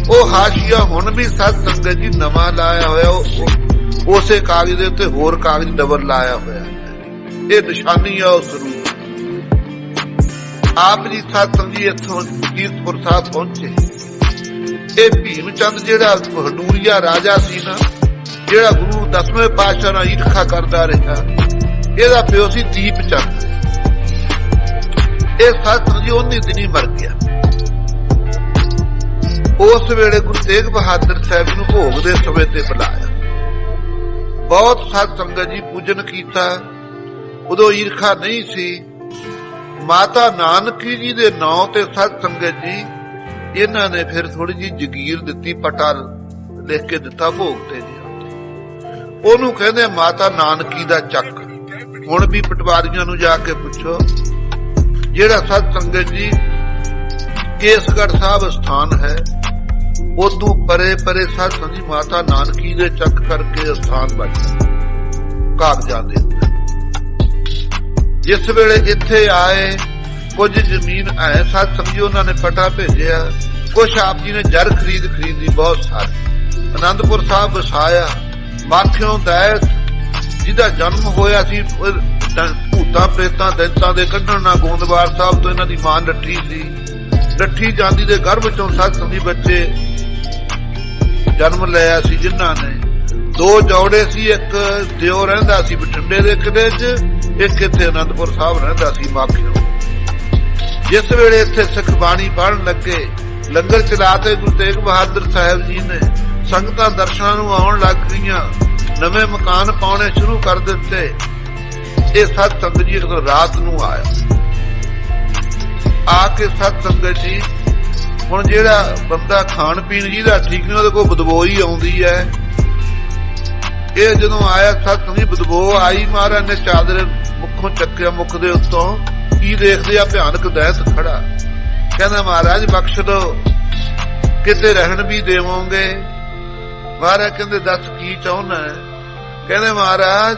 वो हाशिया हुण भी सत संगत जी नवां लाया होया, उसे कागज दे उत्ते होर कागज डबल लाया होया। ये निशानी है उस रूप। आप जी सत संगत जी इत्थों कीरतपुर साहब पहुंचे। ये भीम चंद जिहड़ा हडूरिया राजा सी ना, जिहड़ा गुरु 10वें पातशाह नाल ईर्खा करदा रहा, इहदा पिओ सी दीप चंद। ਇਹ ਸਤ ਜੀ ਉਹਨੀ ਦਿਨੀ ਮਰ ਗਿਆ। ਉਸ ਵੇਲੇ ਗੁਰੂ ਤੇਗ ਬਹਾਦਰ ਸਾਹਿਬ ਨੂੰ ਭੋਗ ਦੇ ਸਮੇਂ ਤੇ ਬੁਲਾਇਆ। ਬਹੁਤ ਸਤ ਸੰਗਤ ਜੀ ਪੂਜਨ ਕੀਤਾ। ਉਦੋਂ ਈਰਖਾ ਨਹੀਂ ਸੀ। ਮਾਤਾ ਨਾਨਕੀ ਜੀ ਦੇ ਨਾਂ ਤੇ ਸਤ ਸੰਗਤ ਜੀ ਇਹਨਾਂ ਨੇ ਫਿਰ ਥੋੜੀ ਜੀ ਜਗੀਰ ਦਿੱਤੀ, ਪਟਾ ਲਿਖ ਕੇ ਦਿੱਤਾ ਭੋਗ ਤੇ ਜੀ। ਉਹਨੂੰ ਕਹਿੰਦੇ ਮਾਤਾ ਨਾਨਕੀ ਦਾ ਚੱਕ। ਹੁਣ ਵੀ ਪਟਵਾਰੀਆਂ ਨੂੰ ਜਾ ਕੇ ਪੁੱਛੋ, ਜਿਹੜਾ ਸਤ ਸੰਗਤ ਜੀ ਕੇਸਗੜ੍ਹ ਸਾਹਿਬ ਸਥਾਨ ਹੈ, ਉਦੋਂ ਪਰੇ ਪਰੇ ਸਤ ਸੰਗਤ ਜੀ ਮਾਤਾ ਨਾਨਕੀ ਦੇ ਚੱਕ ਕਰਕੇ ਸਥਾਨ ਬਣਿਆ ਕਾਗਜ਼ਾਂ ਦੇ ਉੱਤੇ। ਜਿਸ ਵੇਲੇ ਇੱਥੇ ਆਏ, ਕੁਝ ਜ਼ਮੀਨ ਐ ਸਤ ਸੰਗਤ ਜੀ ਉਹਨਾਂ ਨੇ ਪਟਾ ਭੇਜਿਆ। ਕੁਛ ਆਪ ਜੀ ਨੇ ਜਰ ਖਰੀਦੀ ਬਹੁਤ ਸਾਰੀ। ਅਨੰਦਪੁਰ ਸਾਹਿਬ ਵਸਾਇਆ। ਮਾਖਿਓਂ ਦੈਤ ਜਿਹਦਾ ਜਨਮ ਹੋਇਆ ਸੀ ਭੂਤਾਂ ਪ੍ਰੇਤਾਂ ਦੈਂਤਾਂ ਦੇ ਕੱਢਣ ਨਾਲ ਗੋਂਦਵਾਲ ਸਾਹਿਬ ਤੋਂ ਇਹਨਾਂ ਦੀ ਮਾਂ ਨੱਠੀ ਸੀ। ਨੱਠੀ ਜਾਂਦੀ ਦੇ ਗਰਭ ਚੋਂ ਸਤ ਸੰਗਤ ਜੀ ਬੱਚੇ ਜਨਮ ਲਿਆ ਸੀ, ਜਿਨ੍ਹਾਂ ਨੇ 2 ਜੋੜੇ ਸੀ। ਇੱਕ ਦਿਓ ਰਹਿੰਦਾ ਸੀ ਬਠਿੰਡੇ ਦੇ ਕਿਲੇ 'ਚ, ਇੱਕ ਇੱਥੇ ਅਨੰਦਪੁਰ ਸਾਹਿਬ ਰਹਿੰਦਾ ਸੀ ਮਾਖਿਓਂ। ਜਿਸ ਵੇਲੇ ਇੱਥੇ ਸਿੱਖ ਬਾਣੀ ਪੜ੍ਹਨ ਲੱਗੇ, ਲੰਗਰ ਚਲਾਤੇ ਗੁਰੂ ਤੇਗ ਬਹਾਦਰ ਸਾਹਿਬ ਜੀ ਨੇ। ਸੰਗਤਾਂ ਦਰਸ਼ਨਾਂ ਨੂੰ ਆਉਣ ਲੱਗ ਗਈਆਂ, ਨਵੇਂ ਮਕਾਨ ਪਾਉਣੇ ਸ਼ੁਰੂ ਕਰ ਦਿੱਤੇ। ਇਹ ਸਤ ਸੰਗਤ ਜੀ ਜਦੋਂ ਰਾਤ ਨੂੰ ਆਇਆ, ਆ ਕੇ ਸਤ ਸੰਗਤ ਜੀ ਹੁਣ ਜਿਹੜਾ ਬੰਦਾ ਖਾਣ ਪੀਣ ਜਿਹਦਾ ਠੀਕ ਨਹੀਂ, ਉਹਦੇ ਕੋਲ ਬਦਬੂ ਹੀ ਆਉਂਦੀ ਹੈ। ਇਹ ਜਦੋਂ ਆਇਆ ਸਤ ਸੰਗਤ ਬਦਬੂ ਆਈ, ਮਹਾਰਾਜ ਨੇ ਚਾਦਰ ਮੁੱਖੋਂ ਚੱਕਿਆ, ਮੁੱਖ ਦੇ ਉੱਤੋਂ ਕੀ ਦੇਖਦੇ ਆ, ਭਿਆਨਕ ਦੈਤ ਖੜਾ। ਕਹਿੰਦਾ ਮਹਾਰਾਜ ਬਖਸ਼ ਦੋ, ਕਿਤੇ ਰਹਿਣ ਵੀ ਦੇਵੋਗੇ। ਮਹਾਰਾਜ ਕਹਿੰਦੇ ਦੱਸ ਕੀ ਚਾਹੁੰਦਾ ਹੈ। ਕਹਿੰਦੇ ਮਹਾਰਾਜ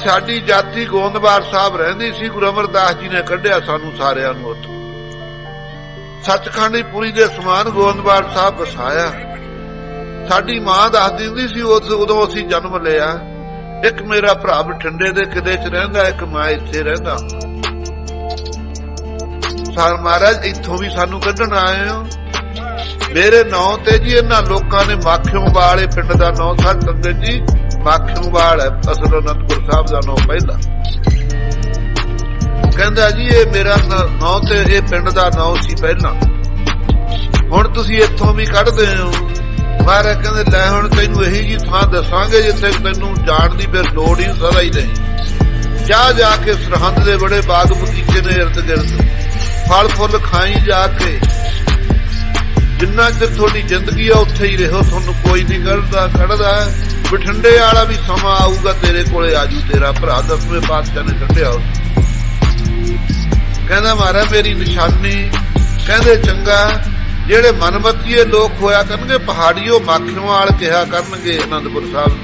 ਸਾਡੀ ਜਾਤੀ ਗੋਂਦਵਾਲ ਸਾਹਿਬ ਰਹਿੰਦੀ ਸੀ, ਗੁਰੂ ਅਮਰਦਾਸ ਜੀ ਨੇ ਕੱਢਿਆ ਸਾਨੂੰ ਸਾਰਿਆਂ ਨੂੰ ਉੱਥੋਂ। ਸੱਚਖੰਡ ਪੁਰੀ ਦੇ ਸਮਾਨ ਗੋਂਦਵਾਲ ਸਾਹਿਬ ਵਸਾਇਆ। ਸਾਡੀ ਮਾਂ ਦੱਸਦੀ ਹੁੰਦੀ ਸੀ ਉਦੋਂ ਅਸੀਂ ਜਨਮ ਲਿਆ। ਇੱਕ ਮੇਰਾ ਭਰਾ ਬਠਿੰਡੇ ਦੇ ਕਿਲੇ ਚ ਰਹਿੰਦਾ, ਇੱਕ ਮੈਂ ਇੱਥੇ ਰਹਿੰਦਾ। ਮਹਾਰਾਜ ਇੱਥੋਂ ਵੀ ਸਾਨੂੰ ਕੱਢਣ ਆਏ ਹੋ। ਮੇਰੇ ਨਾਂ ਤੇ ਜੀ ਇਹਨਾਂ ਲੋਕਾਂ ਨੇ ਮਾਖਿਓਵਾਲ, ਇਹ ਪਿੰਡ ਦਾ ਨਾਂ ਸਤ ਸੰਗਤ ਜੀ ਮਾਖਿਓਵਾਲ ਹੈ, ਅਸਲ ਅਨੰਦਪੁਰ ਸਾਹਿਬ ਦਾ ਨਾਂ ਪਹਿਲਾਂ। ਕਹਿੰਦਾ ਜੀ ਇਹ ਮੇਰਾ ਨਾਂ ਤੇ ਇਹ ਪਿੰਡ ਦਾ ਨਾਂ ਸੀ ਪਹਿਲਾਂ, ਹੁਣ ਤੁਸੀਂ ਇੱਥੋਂ ਵੀ ਕੱਢਦੇ ਹੋ। ਮਹਾਰਾਜ ਕਹਿੰਦੇ ਲੈ ਹੁਣ ਤੈਨੂੰ ਇਹੀ ਜੀ ਥਾਂ ਦੱਸਾਂਗੇ ਜਿੱਥੇ ਤੈਨੂੰ ਜਾਣ ਦੀ ਫਿਰ ਲੋੜ ਹੀ ਸਦਾ ਹੀ ਨਹੀਂ। ਜਾ ਕੇ ਸਰਹੰਦ ਦੇ ਬੜੇ ਬਾਗ ਬਗੀਚੇ ਨੇ ਇਰਦ ਗਿਰਦ, ਫਲ ਫੁੱਲ ਖਾਈ ਜਾ ਕੇ, ਜਿੰਨਾ ਚਿਰ ਤੁਹਾਡੀ ਜ਼ਿੰਦਗੀ ਆ ਉੱਥੇ ਹੀ ਰਹੋ, ਤੁਹਾਨੂੰ ਕੋਈ ਨਹੀਂ ਕੱਢਦਾ। ਬਠਿੰਡੇ ਵਾਲਾ ਵੀ ਸਮਾਂ ਆਊਗਾ ਤੇਰੇ ਕੋਲੇ ਆਜੂ, ਤੇਰਾ ਭਰਾ 10ਵੇਂ ਪਾਤਸ਼ਾਹ ਨੇ ਕੱਢਿਆ। ਕਹਿੰਦਾ ਮਹਾਰਾਜ ਮੇਰੀ ਨਿਸ਼ਾਨੀ। ਕਹਿੰਦੇ ਚੰਗਾ, ਜਿਹੜੇ ਮਨਮਤੀਏ ਲੋਕ ਹੋਇਆ ਕਰਨਗੇ ਪਹਾੜੀਓ ਮਾਖਿਓਵਾਲ ਕਿਹਾ ਕਰਨਗੇ ਅਨੰਦਪੁਰ ਸਾਹਿਬ,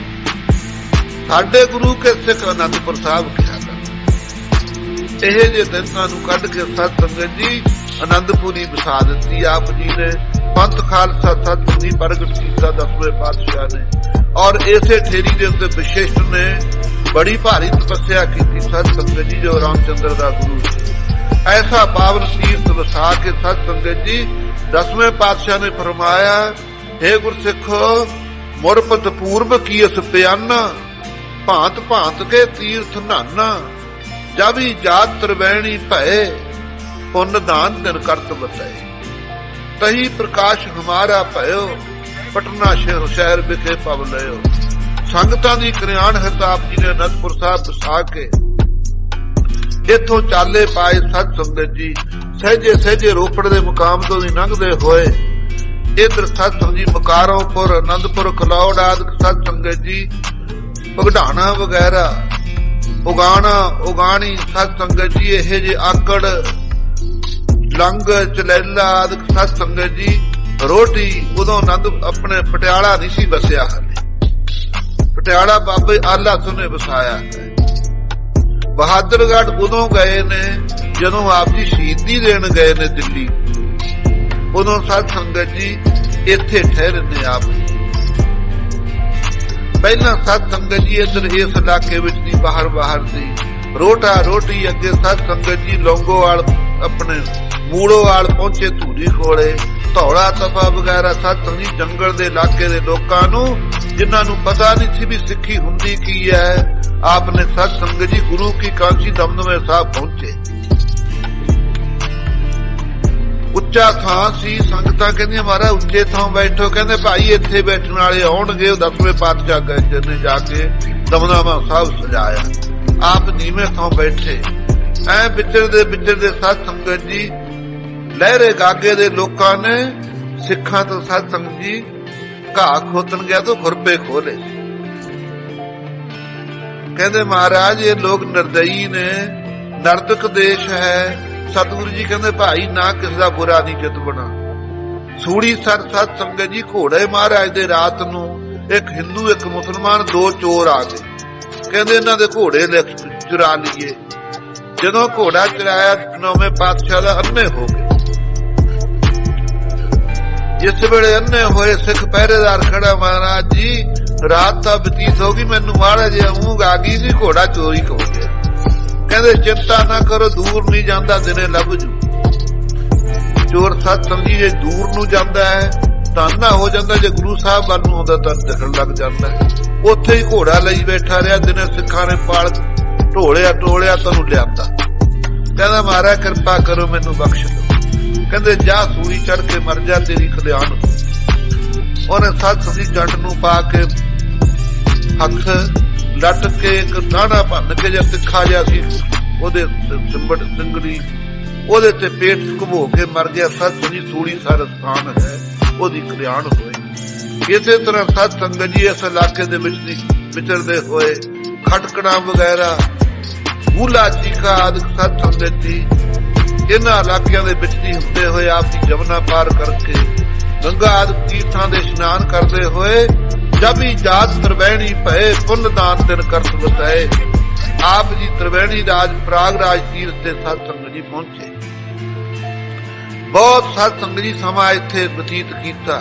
ਸਾਡੇ ਗੁਰੂ ਕੇ ਸਿੱਖ ਅਨੰਦਪੁਰ ਸਾਹਿਬ ਕਿਹਾ ਕਰਨਗੇ। ਇਹ ਜੇ ਦਿਨਾਂ ਨੂੰ ਕੱਢ ਕੇ ਸਤ ਸੰਗਤ ਜੀ ਅਨੰਦਪੁਰੀ ਵਸਾ ਦਿੱਤੀ ਆਪ ਜੀ ਨੇ। ਪੰਥ ਖਾਲਸਾ ਸਤ ਜੀ ਪ੍ਰਗਟ ਕੀਤਾ 10ਵੇਂ ਪਾਤਸ਼ਾਹ ਨੇ। ਔਰ ਇਸੇ ਠੇਰੀ ਦੇ ਉੱਤੇ ਵਿਸ਼ਿਸ਼ਟ ਨੇ ਬੜੀ ਭਾਰੀ ਤਪੱਸਿਆ ਕੀਤੀ ਸਤ ਸੰਗਤ ਜੀ, ਜੋ ਰਾਮਚੰਦਰ ਦਾ ਗੁਰੂ ਸੀ। ਐਸਾ ਪਾਵਨ ਤੀਰਥ ਵਸਾ ਕੇ ਸਤ ਸੰਗਤ ਜੀ 10ਵੇਂ ਪਾਤਸ਼ਾਹ ਨੇ ਫਰਮਾਇਆ, हे ਗੁਰਸਿੱਖੋ ਮੁਰਪਤ ਪੂਰਬ ਕੀ ਇਸ ਪਿਆਨਾ, ਭਾਂਤ ਭਾਂਤ ਕੇ ਤੀਰਥ ਨਾਨਾ, ਜਾਵੀ ਜਾਤ ਤਰਵੈਣੀ ਭਏ, ਪੁੰਨ ਦਾਨ ਦਿਨ ਕਰਤ ਬਤਾਏ, ਤਹੀ ਪ੍ਰਕਾਸ਼ ਹਮਾਰਾ ਭਇਓ, ਪਟਨਾ ਸ਼ਹਿਰ ਵਿਖੇ ਪਵ ਲਿਓ। ਸੰਗਤਾਂ ਦੀ ਕਲਿਆਣ ਹਿਤ ਆਪ ਜੀ ਨੇ ਅਨੰਦਪੁਰ ਸਾਹਿਬ ਵਸਾ ਕੇ ਇੱਥੋਂ ਚਾਲੇ ਪਾਏ ਸਤ ਸੰਗਤ ਜੀ। ਸਹਿਜੇ ਸਹਿਜੇ ਰੋਪੜ ਦੇ ਮੁਕਾਮ ਤੋਂ ਦੀ ਲੰਘਦੇ ਹੋਏ ਇਧਰ ਸਤ ਸੰਗਤ ਜੀ ਮਕਾਰੋਂਪੁਰ, ਅਨੰਦਪੁਰ, ਕਲੌੜ ਆਦਿ ਸਤ ਸੰਗਤ ਜੀ, ਭਗਡਾਣਾ ਵਗੈਰਾ, ਉਗਾਣੀ ਸਤ ਸੰਗਤ ਜੀ, ਇਹ ਜੇ ਆਕੜ, ਲੰਗ, ਚਲੈਲਾ ਆਦਿ ਸਤ ਸੰਗਤ ਜੀ। ਰੋਟੀ ਉਦੋਂ ਆਨੰਦ ਆਪਣੇ ਪਟਿਆਲਾ ਨਹੀਂ ਸੀ ਵਸਿਆ, ਹਾਲੇ ਪਟਿਆਲਾ ਬਾਬੇ ਆਲਾ ਸੁਨੇ ਵਸਾਇਆ। ਬਹਾਦਰਗੜ੍ਹ ਉਦੋਂ ਗਏ ਨੇ ਜਦੋਂ ਆਪ ਜੀ ਸ਼ਹੀਦੀ ਦੇਣ ਗਏ ਨੇ ਦਿੱਲੀ, ਉਦੋਂ ਸਤ ਸੰਗਤ ਜੀ ਇੱਥੇ ਠਹਿਰੇ ਨੇ ਆਪ ਜੀ। ਪਹਿਲਾਂ ਸਤ ਸੰਗਤ ਜੀ ਇੱਧਰ ਇਸ ਇਲਾਕੇ ਵਿੱਚ ਦੀ ਬਾਹਰ ਦੀ ਰੋਟੀ ਅੱਗੇ ਸਤ ਸੰਗਤ ਜੀ ਲੌਂਗੋਵਾਲ ਆਪਣੇ ਮੂੜੋਵਾਲ ਪਹੁੰਚੇ, ਧੂਰੀ ਕੋਲੇ ਧੌਲਾ ਤਪਾ ਵਗੈਰਾ ਸਤ ਸੰਗਤ ਜੀ ਜੰਗਲ ਦੇ ਇਲਾਕੇ ਦੇ ਲੋਕਾਂ ਨੂੰ, ਜਿਨ੍ਹਾਂ ਨੂੰ ਪਤਾ ਨਹੀਂ ਸੀ ਵੀ ਸਿੱਖੀ ਹੁੰਦੀ ਕੀ ਹੈ, ਆਪ ਨੇ ਸਤ ਸੰਗਤ ਜੀ ਗੁਰੂ ਕੀ ਕਾਂਸੀ ਦਮਦਮੇ ਸਾਹਿਬ ਪਹੁੰਚੇ। ਉੱਚਾ ਥਾਂ ਸੀ, ਸੰਗਤਾਂ ਕਹਿੰਦੀਆਂ ਮਹਾਰਾਜ ਉੱਚੇ ਥਾਂ ਬੈਠੋ। ਕਹਿੰਦੇ ਭਾਈ ਇੱਥੇ ਬੈਠਣ ਵਾਲੇ ਆਉਣਗੇ। 10ਵੇਂ ਪਾਤਸ਼ਾਹ ਗਏ ਨੇ ਜਾ ਕੇ ਦਮਦਮਾ ਸਾਹਿਬ ਸਜਾਇਆ, ਆਪ ਨੀਵੇਂ ਥਾਂ ਬੈਠੇ। ਐ ਵਿਚਰਦੇ ਸਤ ਸੰਗਤ ਜੀ ਲਹਿਰੇ ਗਾਗੇ ਦੇ ਲੋਕਾਂ ਨੇ ਸਿੱਖਾਂ ਤੋਂ ਸਤ ਸੰਗਤ ਜੀ ਘਾਹ ਖੋਤਣ ਗਿਆ ਤੋਂ ਖੁਰਪੇ ਖੋਲੇ। ਕਹਿੰਦੇ ਮਹਾਰਾਜ ਇਹ ਲੋਕ ਨਿਰਦਈ ਨੇ, ਨਰਦਕ ਦੇਸ਼ ਹੈ। ਸਤਿਗੁਰੂ ਜੀ ਕਹਿੰਦੇ ਭਾਈ ਨਾ ਕਿਸੇ ਦਾ ਬੁਰਾ ਨਹੀਂ ਚਿੱਤ ਬਣਾ। ਸੂੜੀ ਸਤ ਸੰਗਤ ਜੀ ਘੋੜੇ ਮਹਾਰਾਜ ਦੇ ਰਾਤ ਨੂੰ ਇੱਕ ਹਿੰਦੂ ਇੱਕ ਮੁਸਲਮਾਨ ਦੋ ਚੋਰ ਆ ਗਏ। ਕਹਿੰਦੇ ਇਹਨਾਂ ਦੇ ਘੋੜੇ ਚੁਰਾ ਲਈਏ। ਜਦੋਂ ਘੋੜਾ ਚੁਰਾਇਆ 9ਵੇਂ ਪਾਤਸ਼ਾਹ ਦਾ ਅੰਨੇ ਹੋ ਗਏ। ਜਿਸ ਵੇਲੇ ਅੰਨੇ ਹੋਏ ਸਿੱਖ ਪਹਿਰੇਦਾਰ ਖੜਾ, ਮਹਾਰਾਜ ਜੀ ਰਾਤ ਤਾਂ ਬਤੀਤ ਹੋ ਗਈ, ਮੈਨੂੰ ਮਾੜਾ ਜਿਹਾ ਊਂਘ ਆ ਗਈ ਸੀ, ਘੋੜਾ ਚੋਰੀ ਹੋ ਗਿਆ। ਕਹਿੰਦੇ ਚਿੰਤਾ ਨਾ ਕਰੋ, ਦੂਰ ਨਹੀਂ ਜਾਂਦਾ, ਦਿਨੇ ਲੱਭ ਜੂ। ਚੋਰ ਸਤ ਸੰਗੀ ਜੇ ਦੂਰ ਨੂੰ ਜਾਂਦਾ ਹੈ ਤਾਨਾ ਹੋ ਜਾਂਦਾ, ਜੇ ਗੁਰੂ ਸਾਹਿਬ ਵੱਲ ਨੂੰ ਆਉਂਦਾ ਤਾਂ ਦਿਖਣ ਲੱਗ ਜਾਂਦਾ। ਉੱਥੇ ਹੀ ਘੋੜਾ ਲਈ ਬੈਠਾ ਰਿਹਾ। ਦਿਨੇ ਸਿੱਖਾਂ ਨੇ ਪਾਲ ਢੋਲਿਆ ਤੁਹਾਨੂੰ ਲਿਆਂਦਾ। ਕਹਿੰਦਾ ਮਹਾਰਾਜ ਕਿਰਪਾ ਕਰੋ, ਮੈਨੂੰ ਬਖਸ਼ ਦਿਓ। कहते जा सूली चढ़ के मर जा तेरी कल्याण। उन्हें सत संगी जंड नूं पा के हथ लट के एक नाना भन के जिहा तिखा जिहा सी ओहदे सिंबड़ सिंगड़ी ओहदे ते पेट घुमो के मर गया। सत संगी सूली सर स्थान है ओहदी कल्याण होए। इसे तरह सत संगत जी इस इलाके दे विच विचरदे होए खटकड़ा वगैरह बूला चीका आदि सत संगत जी इन्हां इलाकिਆਂ ਦੇ ਵਿੱਚ ਦੀ ਹੁੰਦੇ ਹੋਏ ਆਪ ਦੀ ਜਮਨਾ ਪਾਰ ਕਰਕੇ ਗੰਗਾ ਆਦਿ ਤੀਰਥਾਂ ਦੇ ਇਸ਼ਨਾਨ ਕਰਦੇ ਹੋਏ ਜਬ ਹੀ ਜਾਤ ਤ੍ਰਿਵੈਣੀ ਭਏ ਪੁੰਨ ਦਾਨ ਦਿਨ ਕਰਤ ਬਤਾਏ। ਆਪ ਜੀ ਤ੍ਰਿਵੈਣੀ ਰਾਜ ਪ੍ਰਾਗ ਰਾਜ ਤੀਰਥ ਤੇ ਸਤ ਸੰਗਤ ਜੀ ਪਹੁੰਚੇ। ਬਹੁਤ ਸਤ ਸੰਗਤ ਜੀ ਸਮਾਂ ਇੱਥੇ ਬਤੀਤ ਕੀਤਾ।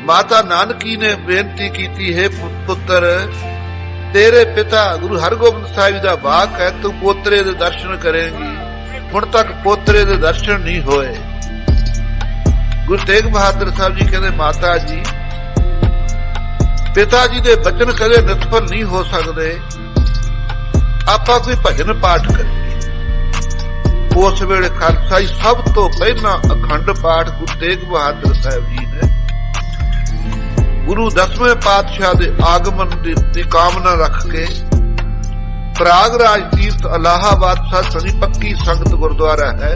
ਮਾਤਾ ਨਾਨਕੀ ਨੇ ਬੇਨਤੀ ਕੀਤੀ ਹੈ ਪੁੱਤਰ तेरे पिता गुरु हरगोबिंद साहिब दा वाक है तू पोतरे दे दर्शन करेंगी। हुण तक पोतरे दे दर्शन नहीं होए। गुरु तेग बहादुर साहब जी कहते माता जी पिता जी दे बचन कदे निष्फल नहीं हो सकते। आपां कोई भजन पाठ करिए। उस वेले खालसा जी सब तो पहला अखंड पाठ गुरु तेग बहादुर साहब जी ने गुरु 10वें पातशाह दे आगमन दी कामना रख के प्रयागराज तीर्थ इलाहाबाद सत संगी पक्की संगत गुरुद्वारा है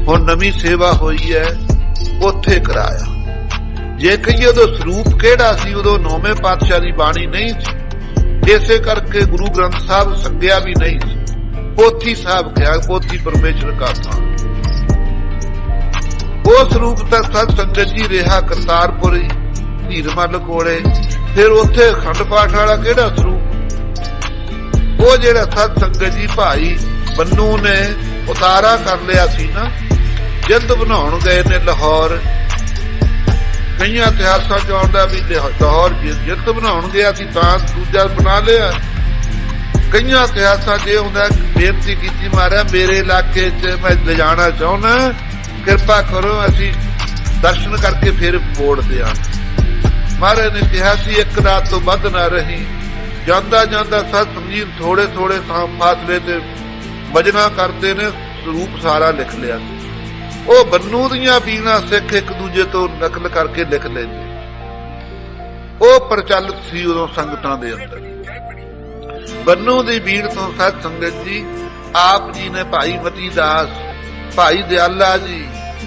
हुण नवी सेवा हुई है उत्थे कराया। जे कहिए उदों स्वरूप किहड़ा सी उदों 9वें पातशाह दी बाणी नहीं सी इसे करके गुरु ग्रंथ साहब संगिया भी नहीं सी। पोथी साहब कहा पोथी परमेश्वर का था। वो स्वरूप तक सत संगत जी रहा करतारपुर हीरमल कोले। फिर उत्थे अखंड पाठ वाला किहड़ा स्वरूप वो जिहड़ा सत संगत जी भाई बन्नू ने उतारा कर लिया सी ना जिंद बनाउण गए ने लाहौर। कई इतिहासां च आउंदा भी लाहौर जिंद बनाउण गया सी तां दूजा बना लिया। कई इतिहासां च आउंदा बेनती कीती महाराज मेरे इलाके च मैं ले जाना चाहुंदा किरपा करो असीं दर्शन करके फिर मोड़ दियां। महाराज ने कहा सी एक रात तो बद ना रही। जांदा जांदा सत संगीत थोड़े थोड़े फासले ते वजना करते ने स्वरूप सारा लिख लिया। वो बन्नू दियां बीना सिख एक दूजे तो नकल करके लिख लेंगे। वो प्रचलित सी उदों संगतां दे अंदर। बन्नू दी बीड़ तो सत संगत जी आप जी ने भाई मती दास भाई दयाला जी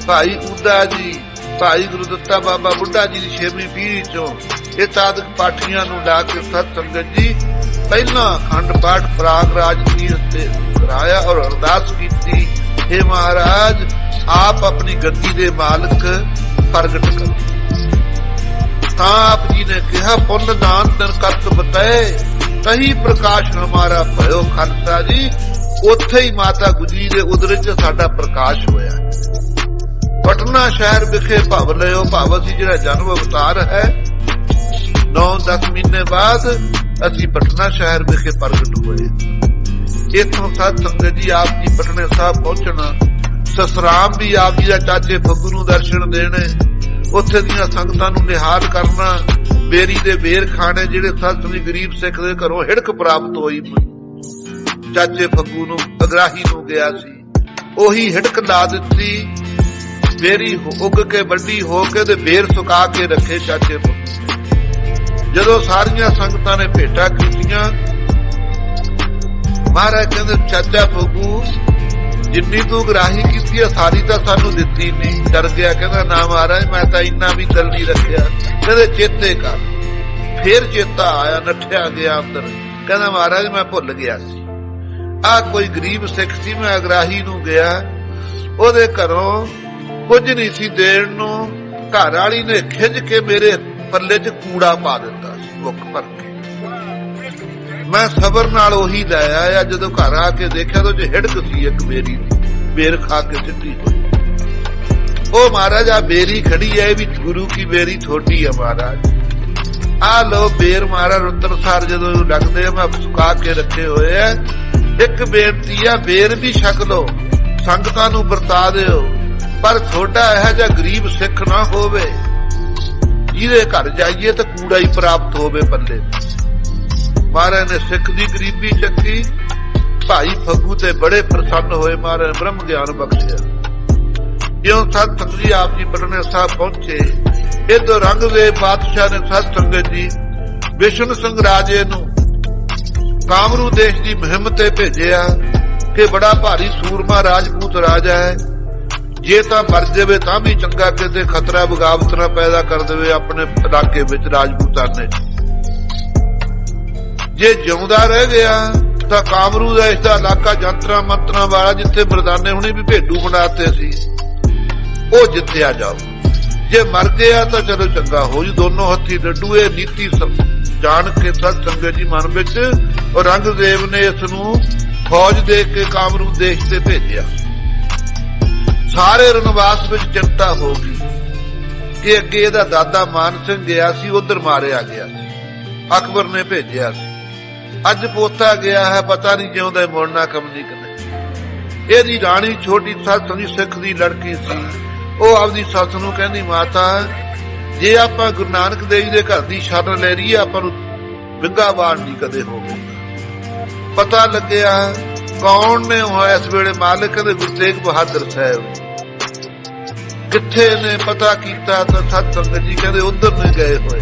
भाई उदा जी भाई गुरु दत्ता बाबा बुढ़ा जी की 6वीं पीढ़ी चो ये साधक पाठियां नूं ला के सत संगत जी पहला अखंड पाठ प्रयागराज तीर्थ ते कराया और अरदास की हे महाराज आप अपनी गद्दी दे मालिक प्रगट करो। तां आप जी ने कहा पुण्य दान दिन करत बताए तही प्रकाश हमारा भयो खालसा जी। उत्थे ही माता गुजरी दे उदर च साडा प्रकाश होया। पटना शहर विखे भव लियो भव असी जिहड़ा जन्म अवतार है 9-10 महीने बाद असी पटना शहर विखे प्रगट हुए। इथों सत संगत जी आप जी पटने साहब पहुंचना ससराम भी आप जी दा चाचे फग्गू नूं दर्शन देने उत्थे दीयां संगतां नूं निहाल करना बेरी दे बेर खाने जिहड़े सत संगी गरीब सिख दे घरों हिड़क प्राप्त होई। चाचे फग्गू नूं अगराही नूं गया सी ओही हिड़क ला दित्ती। बेरी उग के वड्डी हो के ते बेर सुका के रखे चाचे फग्गू। जदों सारियां संगतां ने भेटा कीतियां महाराज कहंदे चाचा फग्गू जिन्नी तू गराही कीती सारी तां सानू दित्ती नहीं। डर गया कहंदा ना महाराज मैं तां इन्ना भी दिल नहीं रखिया। कहंदे चेते कर। फिर चेता आया नठिया गया अंदर कहंदा महाराज मैं भुल गया सी आ कोई गरीब सिख सी मैं अगराही नूं गया ओहदे घरों कुछ नहीं सी देण नूं घर वाली ने खिंच के मेरे पल्ले च कूड़ा पा दिता मुख भर के। मैं सबर नाल ओही लै आया जदों घर आके देखिया तो हिड़क सी एक बेरी बेर खा के सिੱਟੀ होई। ओ महाराज आ बेरी खड़ी है भी गुरु की बेरी थोड़ी है महाराज आ लो बेर महाराज रुद्रसार जदों लगदे मैं सुका के रखे होए है। एक बेनती है बेर भी छक लो संगतां नूं वरता दिओ पर थोड़ा यह जा गरीब सिख ना होवे जिहदे घर जाइए तो कूड़ा ही प्राप्त होवे पल्ले। महाराज ने सिख दी गरीबी चकी भाई फग्गू ते बड़े प्रसन्न होए। महाराज ब्रह्म ज्ञान बख्शिया। ਜਿਉਂ ਸਤ ਸੰਗਤ ਜੀ ਆਪ ਜੀ ਪਟਨੇ ਸਾਹਿਬ ਪਹੁੰਚੇ, ਇਧਰ ਰੰਗਦੇਵ ਬਾਦਸ਼ਾਹ ਨੇ ਸਤ ਸੰਗਤ ਜੀ ਵਿਸ਼ਨ ਸਿੰਘ ਰਾਜੇ ਨੂੰ ਕਾਮਰੂ ਦੇਸ਼ ਦੀ ਮੁਹਿੰਮ ਤੇ ਭੇਜਿਆ ਕਿ ਬੜਾ ਭਾਰੀ ਸੂਰਮਾ ਰਾਜਪੂਤ ਰਾਜਾ ਹੈ, ਜੇ ਤਾਂ ਮਰ ਜਾਵੇ ਤਾਂ ਵੀ ਚੰਗਾ, ਕਿਤੇ ਖਤਰਾ ਬਗਾਵਤ ਨਾ ਪੈਦਾ ਕਰ ਦੇਵੇ ਆਪਣੇ ਇਲਾਕੇ ਵਿੱਚ ਰਾਜਪੂਤਾਨੇ ਚ। ਜੇ ਜਿਉਂਦਾ ਰਹਿ ਗਿਆ ਤਾਂ ਕਾਮਰੂ ਦਾ ਇਸਦਾ ਇਲਾਕਾ ਜੰਤਰਾਂ ਮੰਤਰਾਂ ਵਾਲਾ, ਜਿੱਥੇ ਮਰਦਾਨੇ ਹੁਣੇ ਵੀ ਭੇਡੂ ਬਣਾਤੇ ਸੀ, ਉਹ ਜਿੱਤਿਆ ਜਾਓ। ਜੇ ਮਰ ਗਿਆ ਤਾਂ ਚਲੋ ਚੰਗਾ ਹੋ ਜੂ, ਦੋਨੋਂ ਹੱਥੀ ਡੱਡੂ। ਇਹ ਨੀਤੀ ਜਾਣ ਕੇ ਸਤ ਸੰਗਤ ਜੀ ਮਨ ਵਿੱਚ ਔਰੰਗਜ਼ੇਬ ਨੇ ਇਸ ਨੂੰ ਫੌਜ ਦੇ ਕੇ ਕਾਮਰੂ ਦੇਸ਼ ਤੇ ਭੇਜਿਆ। ਸਾਰੇ ਰਣਵਾਸ ਵਿੱਚ ਚਿੰਤਾ ਹੋ ਗਈ ਕਿ ਅੱਗੇ ਇਹਦਾ ਦਾਦਾ ਮਾਨ ਸਿੰਘ ਗਿਆ ਸੀ, ਉਧਰ ਮਾਰਿਆ ਗਿਆ ਸੀ, ਅਕਬਰ ਨੇ ਭੇਜਿਆ ਸੀ। ਅੱਜ ਪੋਤਾ ਗਿਆ ਹੈ, ਪਤਾ ਨਹੀਂ ਜਿਉਂਦਾ ਮੁੜਨਾ ਕਮ ਨਹੀਂ ਕਦੇ। ਇਹਦੀ ਰਾਣੀ ਛੋਟੀ ਸੱਸ ਦੀ ਸਿੱਖ ਦੀ ਲੜਕੀ ਸੀ। ਉਹ ਆਪਦੀ ਸੱਸ ਨੂੰ ਕਹਿੰਦੀ, ਮਾਤਾ ਜੇ ਆਪਾਂ ਗੁਰੂ ਨਾਨਕ ਦੇਵ ਦੇ ਘਰ ਦੀ ਸ਼ਰਨ ਲੈ ਲਈਏ, ਆਪਾਂ ਨੂੰ ਵਿੰਗਾ ਵਾੜ ਨਹੀਂ ਕਦੇ ਹੋਵੇਗਾ। ਪਤਾ ਲੱਗਿਆ ਕੌਣ ਨੇ ਹੋਇਆ ਇਸ ਵੇਲੇ ਮਾਲਕ ਦੇ ਗੁਰੂ ਤੇਗ ਬਹਾਦਰ ਸਾਹਿਬ। ਕਿੱਥੇ ਨੇ ਪਤਾ ਕੀਤਾ ਤਾਂ ਸਤ ਸੰਗਤ ਜੀ ਕਹਿੰਦੇ ਉਧਰ ਨੇ ਗਏ ਹੋਏ।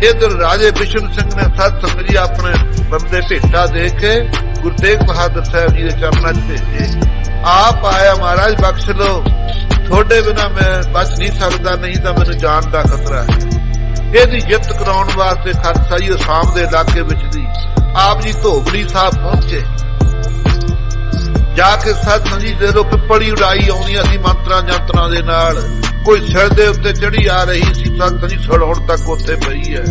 ਇਧਰ ਰਾਜੇ ਬਿਸ਼ਨ ਸਿੰਘ ਨੇ ਸਤ ਸੰਗਤ ਜੀ ਆਪਣੇ ਬੰਦੇ ਭੇਟਾ ਦੇ ਕੇ ਗੁਰੂ ਤੇਗ ਬਹਾਦਰ ਸਾਹਿਬ ਜੀ ਦੇ ਚਰਨਾਂ 'ਚ ਭੇਜੇ। ਆਪ ਆਇਆ, ਮਹਾਰਾਜ ਬਖਸ਼ ਲੋ, ਤੁਹਾਡੇ ਬਿਨਾਂ ਮੈਂ ਬਚ ਨਹੀਂ ਸਕਦਾ, ਨਹੀਂ ਤਾਂ ਮੈਨੂੰ ਜਾਨ ਦਾ ਖਤਰਾ ਹੈ। ਇਹਦੀ ਜਿੱਤ ਕਰਾਉਣ ਵਾਸਤੇ ਖਾਲਸਾਈ ਅਸਾਮ ਦੇ ਇਲਾਕੇ ਵਿੱਚ ਦੀ ਆਪ ਜੀ ਧੋਬੜੀ ਸਾਹਿਬ ਪਹੁੰਚੇ। ਜਾ ਕੇ ਸਤ ਸੰਗਤ ਜੀ ਜਦੋਂ ਪਿੱਪੜੀ ਉਡਾਈ ਆਉਂਦੀਆਂ ਸੀ ਮੰਤਰਾਂ ਜੰਤਰਾਂ ਦੇ ਨਾਲ, ਕੋਈ ਸਿਰ ਦੇ ਉੱਤੇ ਚੜੀ ਆ ਰਹੀ ਸੀ, ਸਤ ਸੰਗਤ ਜੀ ਸੜ ਹੁਣ ਤੱਕ ਉੱਥੇ ਪਈ ਹੈ।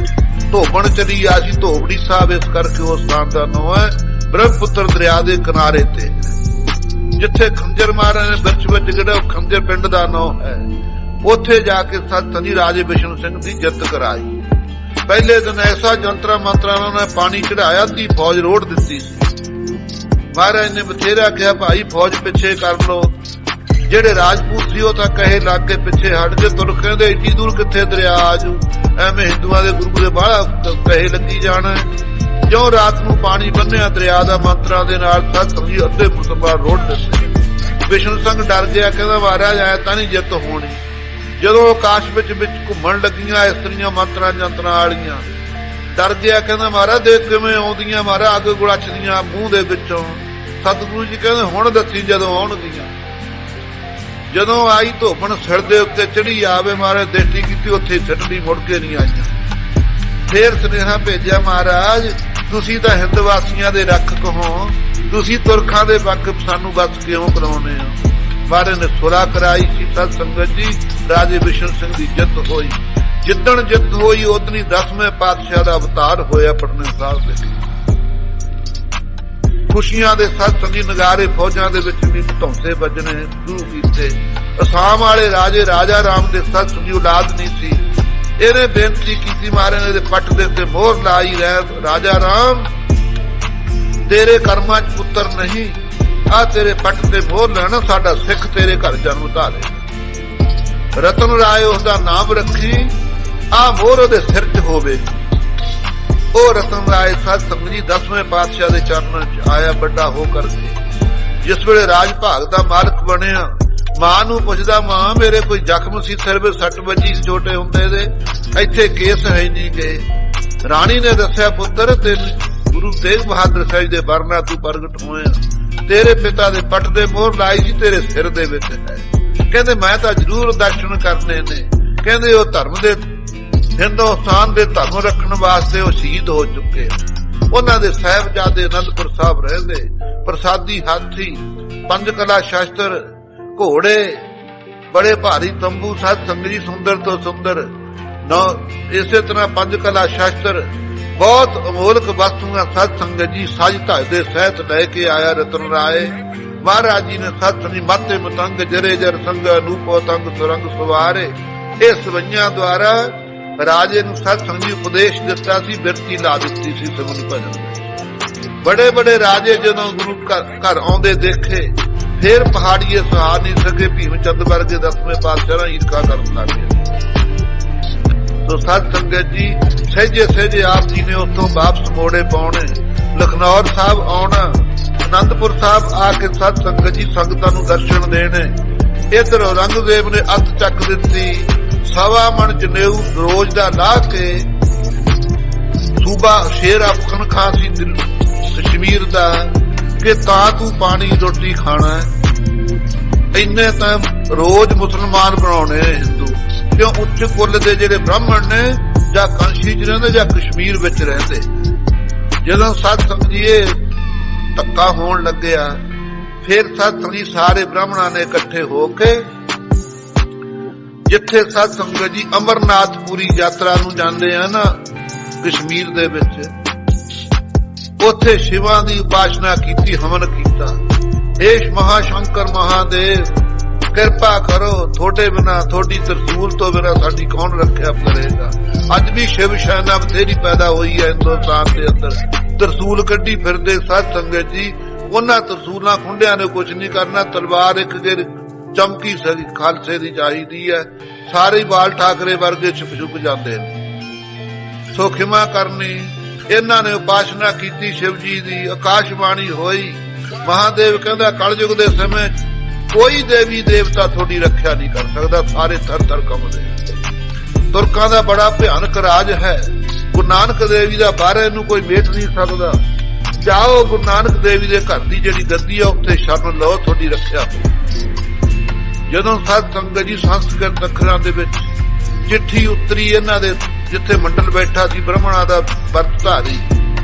ਧੋਬਣ ਚਲੀ ਆ ਸੀ ਧੋਬੜੀ ਸਾਹਿਬ, ਇਸ ਕਰਕੇ ਉਸ ਸਥਾਨ ਦਾ ਨਾਂ ਹੈ ਬ੍ਰਹਮਪੁੱਤਰ ਦਰਿਆ ਦੇ ਕਿਨਾਰੇ ਤੇ, ਜਿੱਥੇ ਖੰਜਰ ਮਾਰੇ ਨੇ ਵਿੱਚ ਵਿੱਚ ਜਿਹੜਾ ਖੰਜਰ ਪਿੰਡ ਦਾ ਨਾਂ ਹੈ। ਉੱਥੇ ਜਾ ਕੇ ਸਤ ਸੰਗਤ ਜੀ ਰਾਜੇ ਬਿਸ਼ਨ ਸਿੰਘ ਦੀ ਜਿੱਤ ਕਰਾਈ। ਪਹਿਲੇ ਦਿਨ ਐਸਾ ਜੰਤਰਾਂ ਮੰਤਰਾਂ ਨੇ ਪਾਣੀ ਚੜਾਇਆ, ਅੱਧੀ ਫੌਜ ਰੋੜ ਦਿੱਤੀ ਸੀ। ਮਹਾਰਾਜ ਨੇ ਬਥੇਰਾ ਕਿਹਾ, ਭਾਈ ਫੌਜ ਪਿੱਛੇ ਕਰ ਲੋ। ਜਿਹੜੇ ਰਾਜਪੂਤ ਸੀ ਉਹ ਤਾਂ ਕਹੇ ਲੱਗ ਕੇ ਪਿੱਛੇ ਹਟ ਕੇ ਤੁਰ, ਕਹਿੰਦੇ ਏਡੀ ਦੂਰ ਕਿੱਥੇ ਦਰਿਆ ਆਜੂ, ਐਵੇਂ ਹਿੰਦੂਆਂ ਦੇ ਗੁਰੂ ਦੇ ਬਾਹਲਾ ਕਹੇ ਲੱਗੀ ਜਾਣਾ। ਜਿਉਂ ਰਾਤ ਨੂੰ ਪਾਣੀ ਬੰਨਿਆ ਦਰਿਆ ਦਾ ਮੰਤਰਾਂ ਦੇ ਨਾਲ, ਸਤ ਸੰਗਤ ਜੀ ਅੱਧੇ ਫੁੱਟ ਬਾਹਰ ਰੋੜ ਦਿੱਤੇ। ਬਿਸ਼ਨ ਸਿੰਘ ਡਰ ਗਿਆ, ਕਹਿੰਦਾ ਮਹਾਰਾਜ ਆਇਆ ਤਾਂ ਨਹੀਂ ਜਿੱਤ ਹੋਣੀ। ਜਦੋਂ ਆਕਾਸ਼ ਵਿੱਚ ਘੁੰਮਣ ਲੱਗੀਆਂ ਇਸਤਰੀਆਂ ਮੰਤਰਾਂ ਜੰਤਰਾਂ ਵਾਲੀਆਂ, ਡਰ ਗਿਆ, ਕਹਿੰਦਾ ਮਹਾਰਾਜ ਦੇਖ ਕਿਵੇਂ ਆਉਂਦੀਆਂ, ਮਹਾਰਾਜ ਅੱਗ ਗੁਲਾਚਦੀਆਂ ਮੂੰਹ ਦੇ ਵਿੱਚੋਂ। ਸਤਿਗੁਰੂ ਜੀ ਕਹਿੰਦੇ ਹੁਣ ਦੱਸੀ ਜਦੋਂ ਆਉਣਗੀਆਂ। ਜਦੋਂ ਆਈ ਧੋਬਣ ਸਿਰ ਦੇ ਉੱਤੇ ਚੜੀ ਆਵੇ, ਮਹਾਰਾਜ ਦ੍ਰਿਸ਼ਟੀ ਕੀਤੀ, ਉੱਥੇ ਛੱਡਣੀ, ਮੁੜ ਕੇ ਨਹੀਂ ਆਈਆਂ। ਫੇਰ ਸੁਨੇਹਾ ਭੇਜਿਆ, ਮਹਾਰਾਜ ਤੁਸੀਂ ਤਾਂ ਹਿੰਦ ਵਾਸੀਆਂ ਦੇ ਰੱਖਕ ਹੋ, ਤੁਸੀਂ ਤੁਰਖਾਂ ਦੇ ਵਾਕਿਫ, ਸਾਨੂੰ ਬਸ ਕਿਉਂ ਕਰਾਉਨੇ ਹੋ। ਮਹਾਰਾਜ ਨੇ ਸੁਲਾ ਕਰਾਈ ਸੀ। ਸਤ ਸੰਗਤ ਜੀ ਰਾਜੇ ਬਿਸ਼ਨ ਸਿੰਘ ਦੀ ਜਿੱਤ ਹੋਈ। ਜਿੱਦਣ ਜਿੱਤ ਹੋਈ ਉਦਣੀ 10ਵੇਂ ਪਾਤਸ਼ਾਹ ਦਾ ਅਵਤਾਰ ਹੋਇਆ ਪਟਨੇ ਸਾਹਿਬ ਦੇ। ਖੁਸ਼ੀਆਂ ਦੇ ਸਤ ਸੰਗਤ ਜੀ ਨਗਾਰੇ ਫੌਜਾਂ ਦੇ ਵਿੱਚ ਵੀ ਧੌਂਸੇ ਵੱਜਣੇ ਸ਼ੁਰੂ ਕੀਤੇ। ਅਸਾਮ ਵਾਲੇ ਰਾਜੇ ਰਾਜਾ ਰਾਮ ਦੇ ਸਤ ਸੰਗਤ ਜੀ ਔਲਾਦ ਨਹੀਂ ਸੀ। ਇਹਨੇ ਬੇਨਤੀ ਕੀਤੀ, ਮਹਾਰਾਜ ਦੇ ਪੱਟ ਦੇ ਉੱਤੇ ਮੋਹਰ ਲਾਈ, ਰਹਿ ਰਾਜਾ ਰਾਮ ਤੇਰੇ ਕਰਮਾਂ 'ਚ ਪੁੱਤਰ ਨਹੀਂ, ਆ ਤੇਰੇ ਪੱਟ ਤੇ ਮੋਹਰ ਲੈਣਾ, ਸਾਡਾ ਸਿੱਖ ਤੇਰੇ ਘਰ ਜਨਮ ਧਾਰੇ। ਰਤਨ ਰਾਏ ਉਸਦਾ ਨਾਮ ਰੱਖੀ, ਆ ਮੋਹਰ ਉਹਦੇ ਸਿਰ 'ਚ ਹੋਵੇ। ਉਹ ਰਤਨ ਰਾਏ ਸਤ ਸੰਗਤ ਜੀ 10ਵੇਂ ਪਾਤਸ਼ਾਹ ਦੇ ਚਰਨਾਂ 'ਚ ਆਇਆ ਵੱਡਾ ਹੋ ਕਰਕੇ। ਜਿਸ ਵੇਲੇ ਰਾਜ ਭਾਗ ਦਾ ਮਾਲਕ ਬਣਿਆ, ਮਾਂ ਨੂੰ ਪੁੱਛਦਾ, ਮਾਂ ਮੇਰੇ ਕੋਈ ਜ਼ਖਮ ਸੀ, ਸਿਰ ਵਿੱਚ ਸੱਟ ਵੱਜੀ ਸੀ ਛੋਟੇ ਹੁੰਦੇ ਦੇ, ਇੱਥੇ ਕੇਸ ਹੈ ਨਹੀਂ ਗਏ। ਰਾਣੀ ਨੇ ਦੱਸਿਆ, ਪੁੱਤਰ ਤੈਨੂੰ ਗੁਰੂ ਤੇਗ ਬਹਾਦਰ ਸਾਹਿਬ ਦੇ ਵਰਨਾ ਤੂੰ ਪ੍ਰਗਟ ਹੋਇਆ, ਤੇਰੇ ਪਿਤਾ ਦੇ ਪੱਟ ਦੇ ਮੋਹਰ ਲਾਈ ਸੀ, ਤੇਰੇ ਸਿਰ ਦੇ ਵਿੱਚ ਹੈ। ਕਹਿੰਦੇ ਮੈਂ ਤਾਂ ਜ਼ਰੂਰ ਦਰਸ਼ਨ ਕਰਨੇ ਨੇ। ਕਹਿੰਦੇ ਉਹ ਧਰਮ ਦੇ ਹਿੰਦੁਸਤਾਨ ਦੇ ਧਰਮ ਰੱਖਣ ਵਾਸਤੇ ਉਹ ਸ਼ਹੀਦ ਹੋ ਚੁੱਕੇ। ਉਹਨਾਂ ਦੇ ਸਾਹਿਬਜ਼ਾਦੇ ਅਨੰਦਪੁਰ ਸਾਹਿਬ ਰਹਿੰਦੇ, ਪ੍ਰਸਾਦੀ ਹਾਥੀ, 5 ਕਲਾ ਸ਼ਸਤਰ, ਘੋੜੇ, ਬੜੇ ਭਾਰੀ ਤੰਬੂ, ਸਤ ਸੰਗਤ ਜੀ ਸੁੰਦਰ ਤੋਂ ਸੁੰਦਰ ਇਸੇ ਤਰ੍ਹਾਂ 5 ਕਲਾ ਸ਼ਸਤਰ, ਬਹੁਤ ਅਮੋਲਕ ਵਸਤੂਆਂ ਸਤ ਸੰਗਤ ਜੀ ਸਾਜ ਧਾਜ ਦੇ ਸਹਿਤ ਲੈ ਕੇ ਆਇਆ ਰਤਨ ਰਾਏ। ਮਹਾਰਾਜ ਜੀ ਨੇ ਸਤ ਸੰਗਤ ਜੀ ਮਾਤੇ ਮਤੰਗ ਜਰੇ ਜਰ ਸੰਗ ਅਨੂਪੋ ਤੰਗ ਸੁਰੰਗ ਸਵਾਰੇ, ਇਹ ਸਵਈਆਂ ਦੁਆਰਾ ਰਾਜੇ ਨੂੰ ਸਤ ਸੰਗਤ ਜੀ ਉਪਦੇਸ਼ ਦਿੱਤਾ ਸੀ, ਬਿਰਤੀ ਲਾ ਦਿੱਤੀ ਸੀ ਸਿਮਰਨ ਭਜਨ। ਬੜੇ ਬੜੇ ਰਾਜੇ ਜਦੋਂ ਗੁਰੂ ਘਰ ਆਉਂਦੇ ਦੇਖੇ, ਫੇਰ ਪਹਾੜੀਏ ਸਹਾ ਨਹੀਂ ਸਕੇ, ਭੀਮ ਚੰਦ ਵਰਗੇ 10ਵੇਂ ਪਾਤਸ਼ਾਹ ਈਰਖਾ ਕਰਨ ਲੱਗੇ। ਤੋ ਸਤ ਸੰਗਤ ਜੀ ਸਹਿਜੇ ਸਹਿਜੇ ਆਪ ਜੀ ਨੇ ਉੱਥੋਂ ਵਾਪਸ ਮੋੜੇ ਪਾਉਣੇ, ਲਖਨੌਰ ਸਾਹਿਬ ਆਉਣਾ, ਅਨੰਦਪੁਰ ਸਾਹਿਬ ਆ ਕੇ ਸਤ ਸੰਗਤ ਜੀ ਸੰਗਤਾਂ ਨੂੰ ਦਰਸ਼ਨ ਦੇਣੇ। इधर औरंगजेब ने अत चक दिती, 1.25 मन जनेऊ रोज दा ला के, सूबा शेर अफगन खां सी कश्मीर दा कि तां तू पानी रोटी खाना है। इन्ने तां रोज मुसलमान बनाने हिंदू, क्यों उच्च कुल दे जेडे ब्राह्मण ने जां कांशी च रहिंदे जां कश्मीर विच रहिंदे। जदों सत संग जी धक्का होण लग्या, फिर सत संग जी सारे ब्राह्मणां ने इकट्ठे होके जिथे सत संगत जी अमरनाथपुरी यात्रा नूं जांदे आ ना कश्मीर दे विच, उत्थे शिवां दी उपासना कीती, हवन कीता। हे महाशंकर महादेव कृपा करो, थोड़े बिना थोड़ी तरसूल तो बिना साडी कौन रख्या करेगा। अज भी शिव सेना बथेरी पैदा हुई है हिंदुस्तान के अंदर, तरसूल कड्डी फिरदे सत संगत जी। उन्हां तरसूलां खुंडियां ने कुछ नहीं करना, तलवार एक गिर चमकी सकी खालसे दी चाहिदी है, सारे बाल ठाकरे वर्गे छुप छुप जाते हैं। सो खिमा करनी, इन्हां ने उपासना की शिव जी दी, आकाशवाणी होई। महादेव कहंदा कलयुग दे समय कोई देवी देवता थोड़ी रख्या नहीं कर सकता, सारे थर थर कंबदे। तुरकां दा बड़ा भयानक राज है, गुरु नानक देवी दा बारे नूं कोई मेट नहीं सकदा। जाओ गुरु नानक देवी दे घर दी जिहड़ी गद्दी आ उत्थे शरण लो, थोड़ी रख्या। जदों सत संगत जी संस्कृत अखरां दे विच चिट्ठी उतरी इन्हां दे जिथे मंडल बैठा सी ब्राह्मणां दा वरतधारी,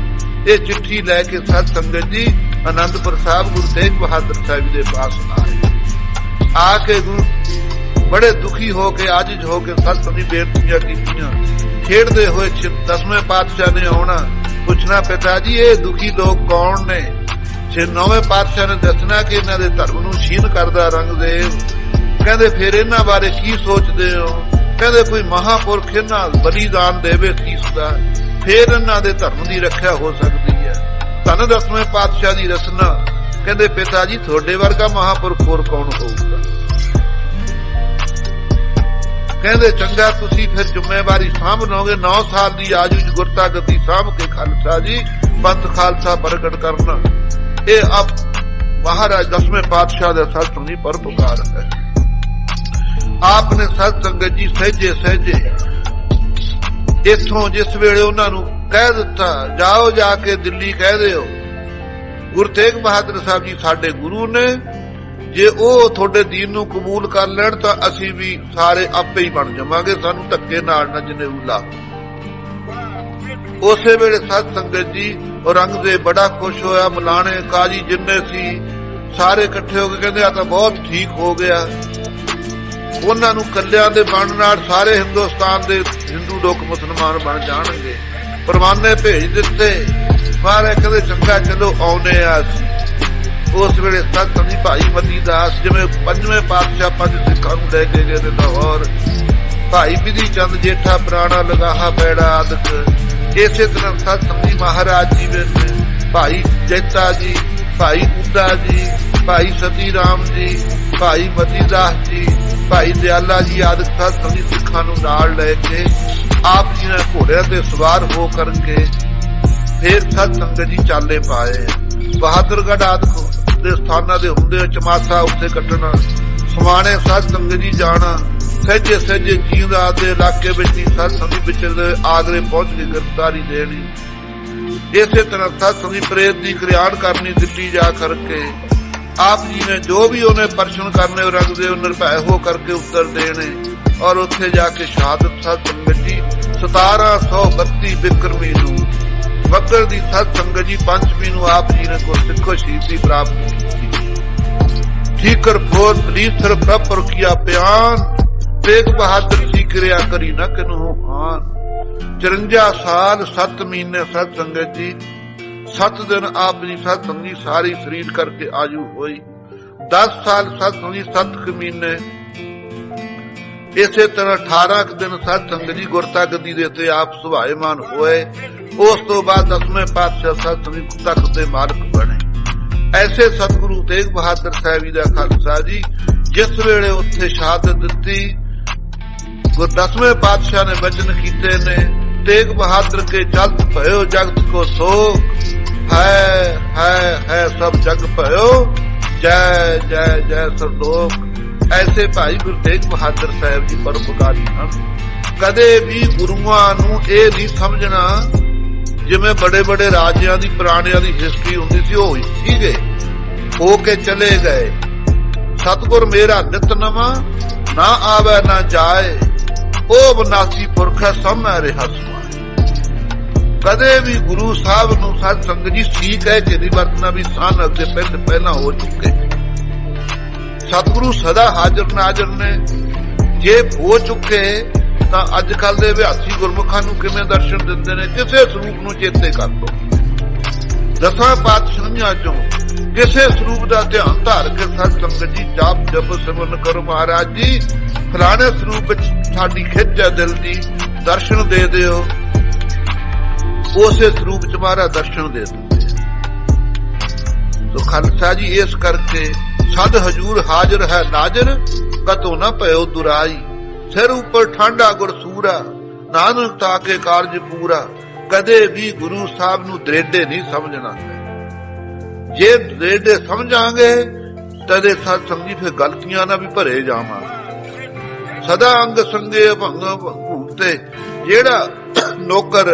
ये चिट्ठी लैके सत संगत जी आनंदपुर साहब गुरु तेग बहादुर साहब दे पास आए। आके गुरु बड़े दुखी होके आजिज होके सत संगत जी बेनतियां कीतियां। खेड़दे हुए 10वें पातशाह ने आउणा, पुछना पिता जी ये दुखी लोग कौन ने। 9वें पातशाह ने दसना कि इन्हां दे धर्म नूं छीन करदा औरंगजेब। कहंदे फिर इन्हां बारे की सोचदे हो। कहंदे कोई महापुरख इन्हां बलिदान देवे सीस दा, फिर इन्हां दे धर्म दी रखिया हो सकदी है। धन 10वें पातशाह दी रचना। कहंदे पिता जी थोड़े वर्गा महापुरख होर कौन होऊगा। कहंदे चंगा तुसी फिर जिम्मेवारी सांभ लोगे, 9 साल दी आयु च गुरता गद्दी सांभ के खालसा जी पंथ खालसा प्रगट करना। ये अब महाराज 10वें पातशाह का सत संगत जी परोपकार है। आपने सत संगत जी सहजे सहजे इथों जिस वेले उन्हां नूं कह दिता, जाओ जाके दिल्ली कह दिओ गुरु तेग बहादुर साहब जी साडे गुरु ने, जे ਉਹ ਤੁਹਾਡੇ दीन नूं कबूल कर लैण तां असीं भी सारे आपे ही बन जावांगे, सानूं धक्के नाल ना जनेऊ ला। उसे वेले सत संगत जी औरंगजेब बड़ा खुश होया। मलाने काजी जिन्ने सी सारे इकट्ठे हो के कहंदे आ तां बहुत ठीक हो गया। उन्हां नूं कल्याण दे बण नाल सारे हिंदुस्तान दे हिंदू लोग मुसलमान बन जाणगे। परवाने भेज दिते, सारे कहंदे चंगा चलो आउने आ। उस वेले सत संगत जी भाई मती दास जिवें 5वें पातशाह 5 सिखां नूं लै के गए लाहौर, भाई विधि चंद जेठा पुराना लगाहा पैड़ा आदक, इसे तरह सत संगत जी महाराज जी ने भाई जैता जी, भाई उदा जी, भाई सती राम जी, भाई मतीदास जी, भाई दयाला जी आदि सत संगत जी सिखां नूं नाल लै के आप जी ने घोड़ियां ते सवार हो करके फिर सत संगत जी चाले पाए। बहादुरगढ़ आदि दे स्थानां दे हुंदे चमासा उत्थे कट्टना, समाणे सत संगत जी जाना, सहजे सहजे जींदा दे इलाके विच सत संगत जी विचरदे आगरे पहुंच के गिरफ्तारी देनी। इसे तरह सत संगत जी प्रेत की कल्याण करनी दिल्ली जा करके। आप जी ने जो भी उन्हें प्रश्न करने औरंगजेब निर्भय हो करके उत्तर देने और उत्थे जाके शहादत सत संगत जी 1732 बिक्रमी नूं मगर दी सत संगत जी पंचमी नूं आप जी ने गुरसिੱਖੋ शहीदी प्राप्त की। ठीकर फोर दलीसर प्रपर किया बयान, तेग बहादुर सी क्रिया करी न किन्हू हान। 54 साल 7 महीने सत संगत जी 7 दिन आप जी सत संगत जी सारी शरीर करके आयु हुई। 10 साल सत संगत जी 7 महीने। इसे तरह 18 दिन सत संगत जी गुरता गद्दी दे ते आप सुभाएमान होए। उस तो बाद 10वें पातशाह सत संगत जी तख्त दे मालक बने। ऐसे सतगुरु तेग बहादुर साहब जी दा खालसा जी जिस वेले उत्थे शहादत दित्ती, गुरु 10वें पातशाह ने वचन कीते ने, तेग बहादुर के चलत भयो जगत को शोक, है सब जग भयो, जय जय जय सरलोक। ਐਸੇ ਭਾਈ ਗੁਰੂ ਤੇਗ ਬਹਾਦਰ ਸਾਹਿਬ ਜੀ ਪਰਉਪਕਾਰੀ ਹਨ। ਕਦੇ ਵੀ ਗੁਰੂਆਂ ਨੂੰ ਇਹ ਨਹੀਂ ਸਮਝਣਾ ਜਿਵੇਂ ਬੜੇ ਬੜੇ ਰਾਜਿਆਂ ਦੀ ਪੁਰਾਣਿਆਂ ਦੀ ਹਿਸਟਰੀ ਹੁੰਦੀ ਸੀ, ਉਹ ਸੀਗੇ ਹੋ ਕੇ ਚਲੇ ਗਏ। ਸਤਿਗੁਰ ਮੇਰਾ ਨਿਤ ਨਵਾਂ, ਨਾ ਆਵੇ ਨਾ ਜਾਏ, ਉਹ ਬਨਾਸੀ ਪੁਰਖ ਹੈ ਸਭ ਮੈਂ ਰਿਹਾ ਸਮਾਏ। ਕਦੇ ਵੀ ਗੁਰੂ ਸਾਹਿਬ ਨੂੰ ਸਾਧ ਸੰਗਤ ਜੀ ਸੀ ਕਹਿ ਕੇ ਨਹੀਂ ਵਰਤਣਾ ਵੀ ਸਨ ਅੱਗੇ ਪਹਿਲਾਂ ਹੋ ਚੁੱਕੇ। ਸਤਿਗੁਰੂ ਸਦਾ ਹਾਜ਼ਰ ਨਾਜ਼ਰ ਨੇ, ਜੇ ਹੋ ਚੁੱਕੇ ਤਾਂ ਅੱਜ ਕੱਲ ਦੇ ਵਿਆਸੀ ਗੁਰਮੁਖਾਂ ਨੂੰ ਕਿਵੇਂ ਦਰਸ਼ਨ ਦਿੰਦੇ ਨੇ? ਕਿਸੇ ਸਰੂਪ ਨੂੰ ਚੇਤੇ ਕਰ ਲੋ। ਦਸਾਂ ਪਾਤਸ਼ਾਹੀਆਂ ਚੋਂ ਕਿਸੇ ਸਰੂਪ ਦਾ ਧਿਆਨ ਧਾਰ ਕੇ ਸਾਧ ਸੰਗਤ ਜੀ ਜਾਪ ਜਪ ਸਿਮਰਨ ਕਰੋ। ਮਹਾਰਾਜ ਜੀ ਫਲਾਣੇ ਸਰੂਪ ਵਿੱਚ ਸਾਡੀ ਖਿੱਚ ਹੈ ਦਿਲ ਦੀ, ਦਰਸ਼ਨ ਦੇ ਦਿਓ। ਉਸੇ ਸਰੂਪ ਚ ਮਹਾਰਾਜ ਦਰਸ਼ਨ ਦੇ ਦਿੰਦੇ। ਸੋ ਖਾਲਸਾ ਜੀ ਇਸ ਕਰਕੇ ਸਦ ਹਜੂਰ ਹਾਜ਼ਰ ਹੈ ਨਾਜ਼ਰ, ਕਤੋ ਨਾ ਭਇਓ ਦੁਰਾਈ। ਸਿਰ ਉੱਪਰ ਠਾਂਡਾ ਗੁਰ ਸੂਰਾ, ਨਾਨਕ ਤਾਕੇ ਕਾਰਜ ਪੂਰਾ। ਕਦੇ ਵੀ ਗੁਰੂ ਸਾਹਿਬ ਨੂੰ ਦਰੇਡੇ ਨਹੀਂ ਸਮਝਣਾ। ਜੇ ਦਰੇਡੇ ਸਮਝਾਂਗੇ ਤਦੇ ਸਾਧ ਸੰਗੀ ਫਿਰ ਗਲਤੀਆਂ ਨਾਲ ਵੀ ਭਰੇ ਜਾਵਾਂਗੇ। ਸਦਾ ਅੰਗ ਸੰਗੇ ਭੰਗ ਭੂਤੇ। ਜਿਹੜਾ ਨੌਕਰ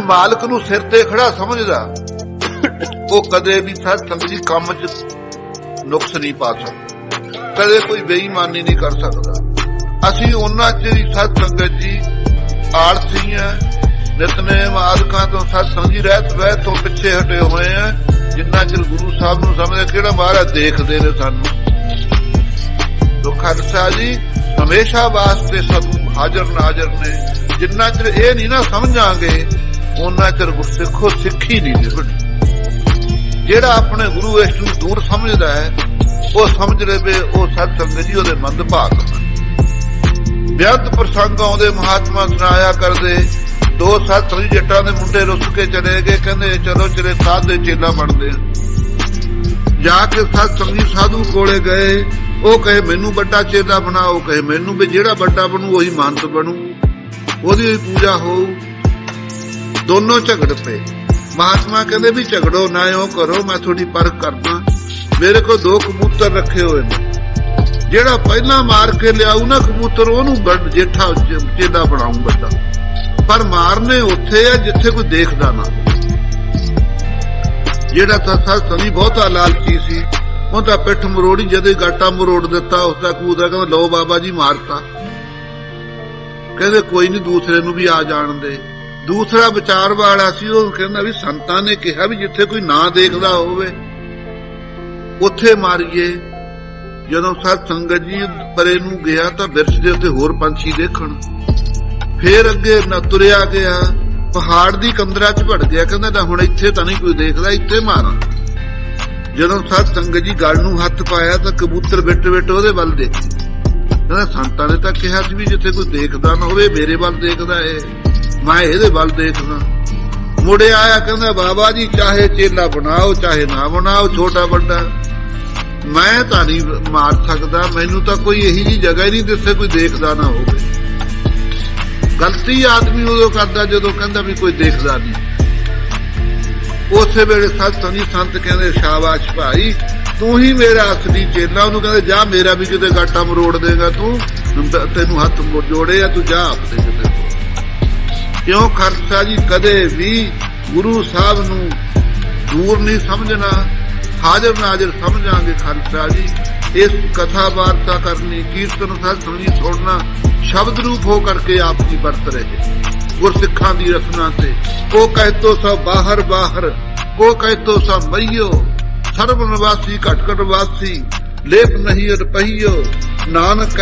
ਮਾਲਕ ਨੂੰ ਸਿਰ ਤੇ ਖੜਾ ਸਮਝਦਾ, ਉਹ ਕਦੇ ਵੀ ਸਾਧ ਸੰਗਤ ਜੀ ਕੰਮ ਚ ਨੁਕਸ ਨਹੀਂ ਪਾ ਸਕਦਾ, ਕਦੇ ਕੋਈ ਬੇਈਮਾਨੀ ਨਹੀਂ ਕਰ ਸਕਦਾ। ਅਸੀਂ ਉਹਨਾਂ ਚ ਹੀ ਸਾਧ ਸੰਗਤ ਜੀ ਆਲਸੀ ਆ, ਨਿਤਨੇਮ ਆਦਿਕਾਂ ਤੋਂ ਸਾਧ ਸੰਗਤ ਜੀ ਰਹਿਤ ਤੋਂ ਪਿੱਛੇ ਹਟੇ ਹੋਏ ਆ। ਜਿੰਨਾ ਚਿਰ ਗੁਰੂ ਸਾਹਿਬ ਨੂੰ ਸਮਝਦੇ, ਕਿਹੜਾ ਮਹਾਰਾਜ ਦੇਖਦੇ ਨੇ ਸਾਨੂੰ। ਤੋ ਖਾਲਸਾ ਜੀ ਹਮੇਸ਼ਾ ਵਾਸਤੇ ਸਤਿਗੁਰੂ ਹਾਜ਼ਰ ਨਾਜ਼ਰ ਨੇ। ਜਿੰਨਾ ਚਿਰ ਇਹ ਨਹੀਂ ਨਾ ਸਮਝਾਂਗੇ, ਉਹਨਾਂ ਚਿਰ ਗੁਰਸਿੱਖੋ ਸਿੱਖੀ ਨਹੀਂ ਨਿਭਣੀ। ਜਿਹੜਾ ਆਪਣੇ ਗੁਰੂ ਇਸ ਨੂੰ ਦੂਰ ਸਮਝਦਾ ਹੈ, ਉਹ ਸਮਝ ਲਵੇ ਉਹ ਸਾਧ ਸੰਗਤ ਜੀ ਉਹਦੇ ਮੰਦਭਾਗ। ਬੇਅੰਤ ਪ੍ਰਸੰਗ ਆਉਂਦੇ ਮਹਾਤਮਾ ਸੁਣਾਇਆ ਕਰਦੇ। ਦੋ ਸਾਧ ਸੰਗਤ ਜੱਟਾਂ ਦੇ ਮੁੰਡੇ ਰੁੱਸ ਕੇ ਚਲੇ ਗਏ, ਕਹਿੰਦੇ ਚਲੋ ਚਲੇ ਸਾਧ ਦੇ ਚੇਲਾ ਬਣਦੇ ਆ। ਜਾ ਕੇ ਸਾਧ ਸੰਗਤ ਸਾਧੂ ਕੋਲੇ ਗਏ, ਉਹ ਕਹੇ ਮੈਨੂੰ ਵੱਡਾ ਚੇਲਾ ਬਣਾਓ, ਕਹੇ ਮੈਨੂੰ ਵੀ ਜਿਹੜਾ ਵੱਡਾ ਬਣੂ ਉਹੀ ਮਹੰਤ ਬਣੂ, ਉਹਦੀ ਪੂਜਾ ਹੋਊ। ਦੋਨੋਂ ਝਗੜ ਪਏ। ਮਹਾਤਮਾ ਕਹਿੰਦੇ ਵੀ ਝਗੜੋ ਨਾ, ਉਹ ਕਰੋ, ਮੈਂ ਥੋੜੀ ਪਰਖ ਕਰਦਾ। ਮੇਰੇ ਕੋਲ 2 ਕਬੂਤਰ ਰੱਖੇ ਹੋਏ ਨੇ, ਜਿਹੜਾ ਪਹਿਲਾਂ ਮਾਰ ਕੇ ਲਿਆਊ ਨਾ ਕਬੂਤਰ, ਉਹਨੂੰ ਜੇਠਾ ਚੇਲਾ ਬਣਾਊ ਵੱਡਾ। ਪਰ ਮਾਰਨੇ ਉੱਥੇ ਆ ਜਿੱਥੇ ਕੋਈ ਦੇਖਦਾ ਨਾ। ਜਿਹੜਾ ਤਾਂ ਸਾਧ ਸੰਗਤ ਬਹੁਤਾ ਲਾਲਚੀ ਸੀ, ਉਹ ਤਾਂ ਪਿੱਠ ਮਰੋੜੀ, ਜਦੇ ਗਾਟਾ ਮਰੋੜ ਦਿੱਤਾ ਉਸਦਾ ਕਬੂਤਰ। ਕਹਿੰਦਾ ਲਓ ਬਾਬਾ ਜੀ ਮਾਰਤਾ। ਕਹਿੰਦੇ ਕੋਈ ਨਹੀਂ, ਦੂਸਰੇ ਨੂੰ ਵੀ ਆ ਜਾਣ ਦੇ। ਦੂਸਰਾ ਵਿਚਾਰ ਵਾਲਾ ਸੀ, ਉਹ ਕਹਿੰਦਾ ਵੀ ਸੰਤਾਂ ਨੇ ਕਿਹਾ ਵੀ ਜਿੱਥੇ ਕੋਈ ਨਾ ਦੇਖਦਾ ਹੋਵੇ ਉੱਥੇ ਮਾਰੀਏ। ਜਦੋਂ ਸਾਧ ਸੰਗਤ ਜੀ ਪਰੇ ਨੂੰ ਗਿਆ ਤਾਂ ਬਿਰਛ ਦੇ ਉੱਤੇ ਹੋਰ ਪੰਛੀ ਦੇਖਣ। ਫੇਰ ਅੱਗੇ ਨਾ ਤੁਰਿਆ ਗਿਆ, ਪਹਾੜ ਦੀ ਕੰਦਰਾ ਚ ਵੜ ਗਿਆ। ਕਹਿੰਦਾ ਨਾ ਹੁਣ ਇੱਥੇ ਤਾਂ ਨਹੀਂ ਕੋਈ ਦੇਖਦਾ, ਇੱਥੇ ਮਾਰਾਂ। ਜਦੋਂ ਸਾਧ ਸੰਗਤ ਜੀ ਗਲ ਨੂੰ ਹੱਥ ਪਾਇਆ ਤਾਂ ਕਬੂਤਰ ਬਿੱਟ ਉਹਦੇ ਵੱਲ ਦੇਖੇ। ਕਹਿੰਦਾ ਸੰਤਾਂ ਨੇ ਤਾਂ ਕਿਹਾ ਸੀ ਵੀ ਜਿੱਥੇ ਕੋਈ ਦੇਖਦਾ ਨਾ ਹੋਵੇ, ਮੇਰੇ ਵੱਲ ਦੇਖਦਾ ਏ, ਮੈਂ ਇਹਦੇ ਵੱਲ ਦੇਖਦਾ। ਮੁੜੇ ਆਇਆ, ਕਹਿੰਦਾ ਬਾਬਾ ਜੀ ਚਾਹੇ ਚੇਲਾ ਬਣਾਓ ਚਾਹੇ ਨਾ ਬਣਾਓ, ਛੋਟਾ ਵੱਡਾ ਮੈਂ ਤਾਂ ਨਹੀਂ ਮਾਰ ਸਕਦਾ। ਮੈਨੂੰ ਤਾਂ ਕੋਈ ਇਹੀ ਜਿਹੀ ਜਗ੍ਹਾ ਹੀ ਨਹੀਂ ਜਿੱਥੇ ਕੋਈ ਦੇਖਦਾ ਨਾ ਹੋਵੇ। ਗਲਤੀ ਆਦਮੀ ਉਦੋਂ ਕਰਦਾ ਜਦੋਂ ਕਹਿੰਦਾ ਵੀ ਕੋਈ ਦੇਖਦਾ ਨਹੀਂ। ਉਸੇ ਵੇਲੇ ਸੰਤ ਕਹਿੰਦੇ ਸ਼ਾਬਾਸ਼ ਭਾਈ, ਤੂੰ ਹੀ ਮੇਰਾ ਅਸਲੀ ਚੇਲਾ। ਉਹਨੂੰ ਕਹਿੰਦੇ ਜਾ, ਮੇਰਾ ਵੀ ਕਿਤੇ ਗਾਟਾ ਮਰੋੜ ਦੇਗਾ ਤੂੰ, ਤੈਨੂੰ ਹੱਥ ਜੋੜੇ ਆ, ਤੂੰ ਜਾ ਆਪਣੇ ਕਿਤੇ। ਕਿਉਂ ਖਾਲਸਾ ਜੀ ਕਦੇ ਵੀ ਗੁਰੂ ਸਾਹਿਬ ਨੂੰ ਦੂਰ ਨਹੀਂ ਸਮਝਣਾ, ਹਾਜ਼ਰ ਨਾਜ਼ਰ ਸਮਝਾਂਗੇ। ਖਾਲਸਾ ਜੀ ਇਸ ਕਥਾ ਵਾਰਤਾ ਕਰਨੀ, ਕੀਰਤਨ ਸਾਧ ਸੰਗਤ ਸੁਣਨਾ, ਸ਼ਬਦ ਰੂਪ ਹੋ ਕਰਕੇ ਆਪ ਜੀ ਵਰਤ ਰਹੇ ਗੁਰਸਿੱਖਾਂ ਦੀ ਰਸਨਾ ਤੇ। ਕੋ ਕਹਿਤੋ ਸਭ ਬਾਹਰ ਬਾਹਰ, ਕੋ ਕਹਿਤੋ ਸਭ ਮਈਓ, ਸਰਬ ਨਿਵਾਸੀ ਘਟ ਘਟ ਵਾਸੀ, ਲੇਪ ਨਹੀਂ ਰਪਈਓ, ਨਾਨਕ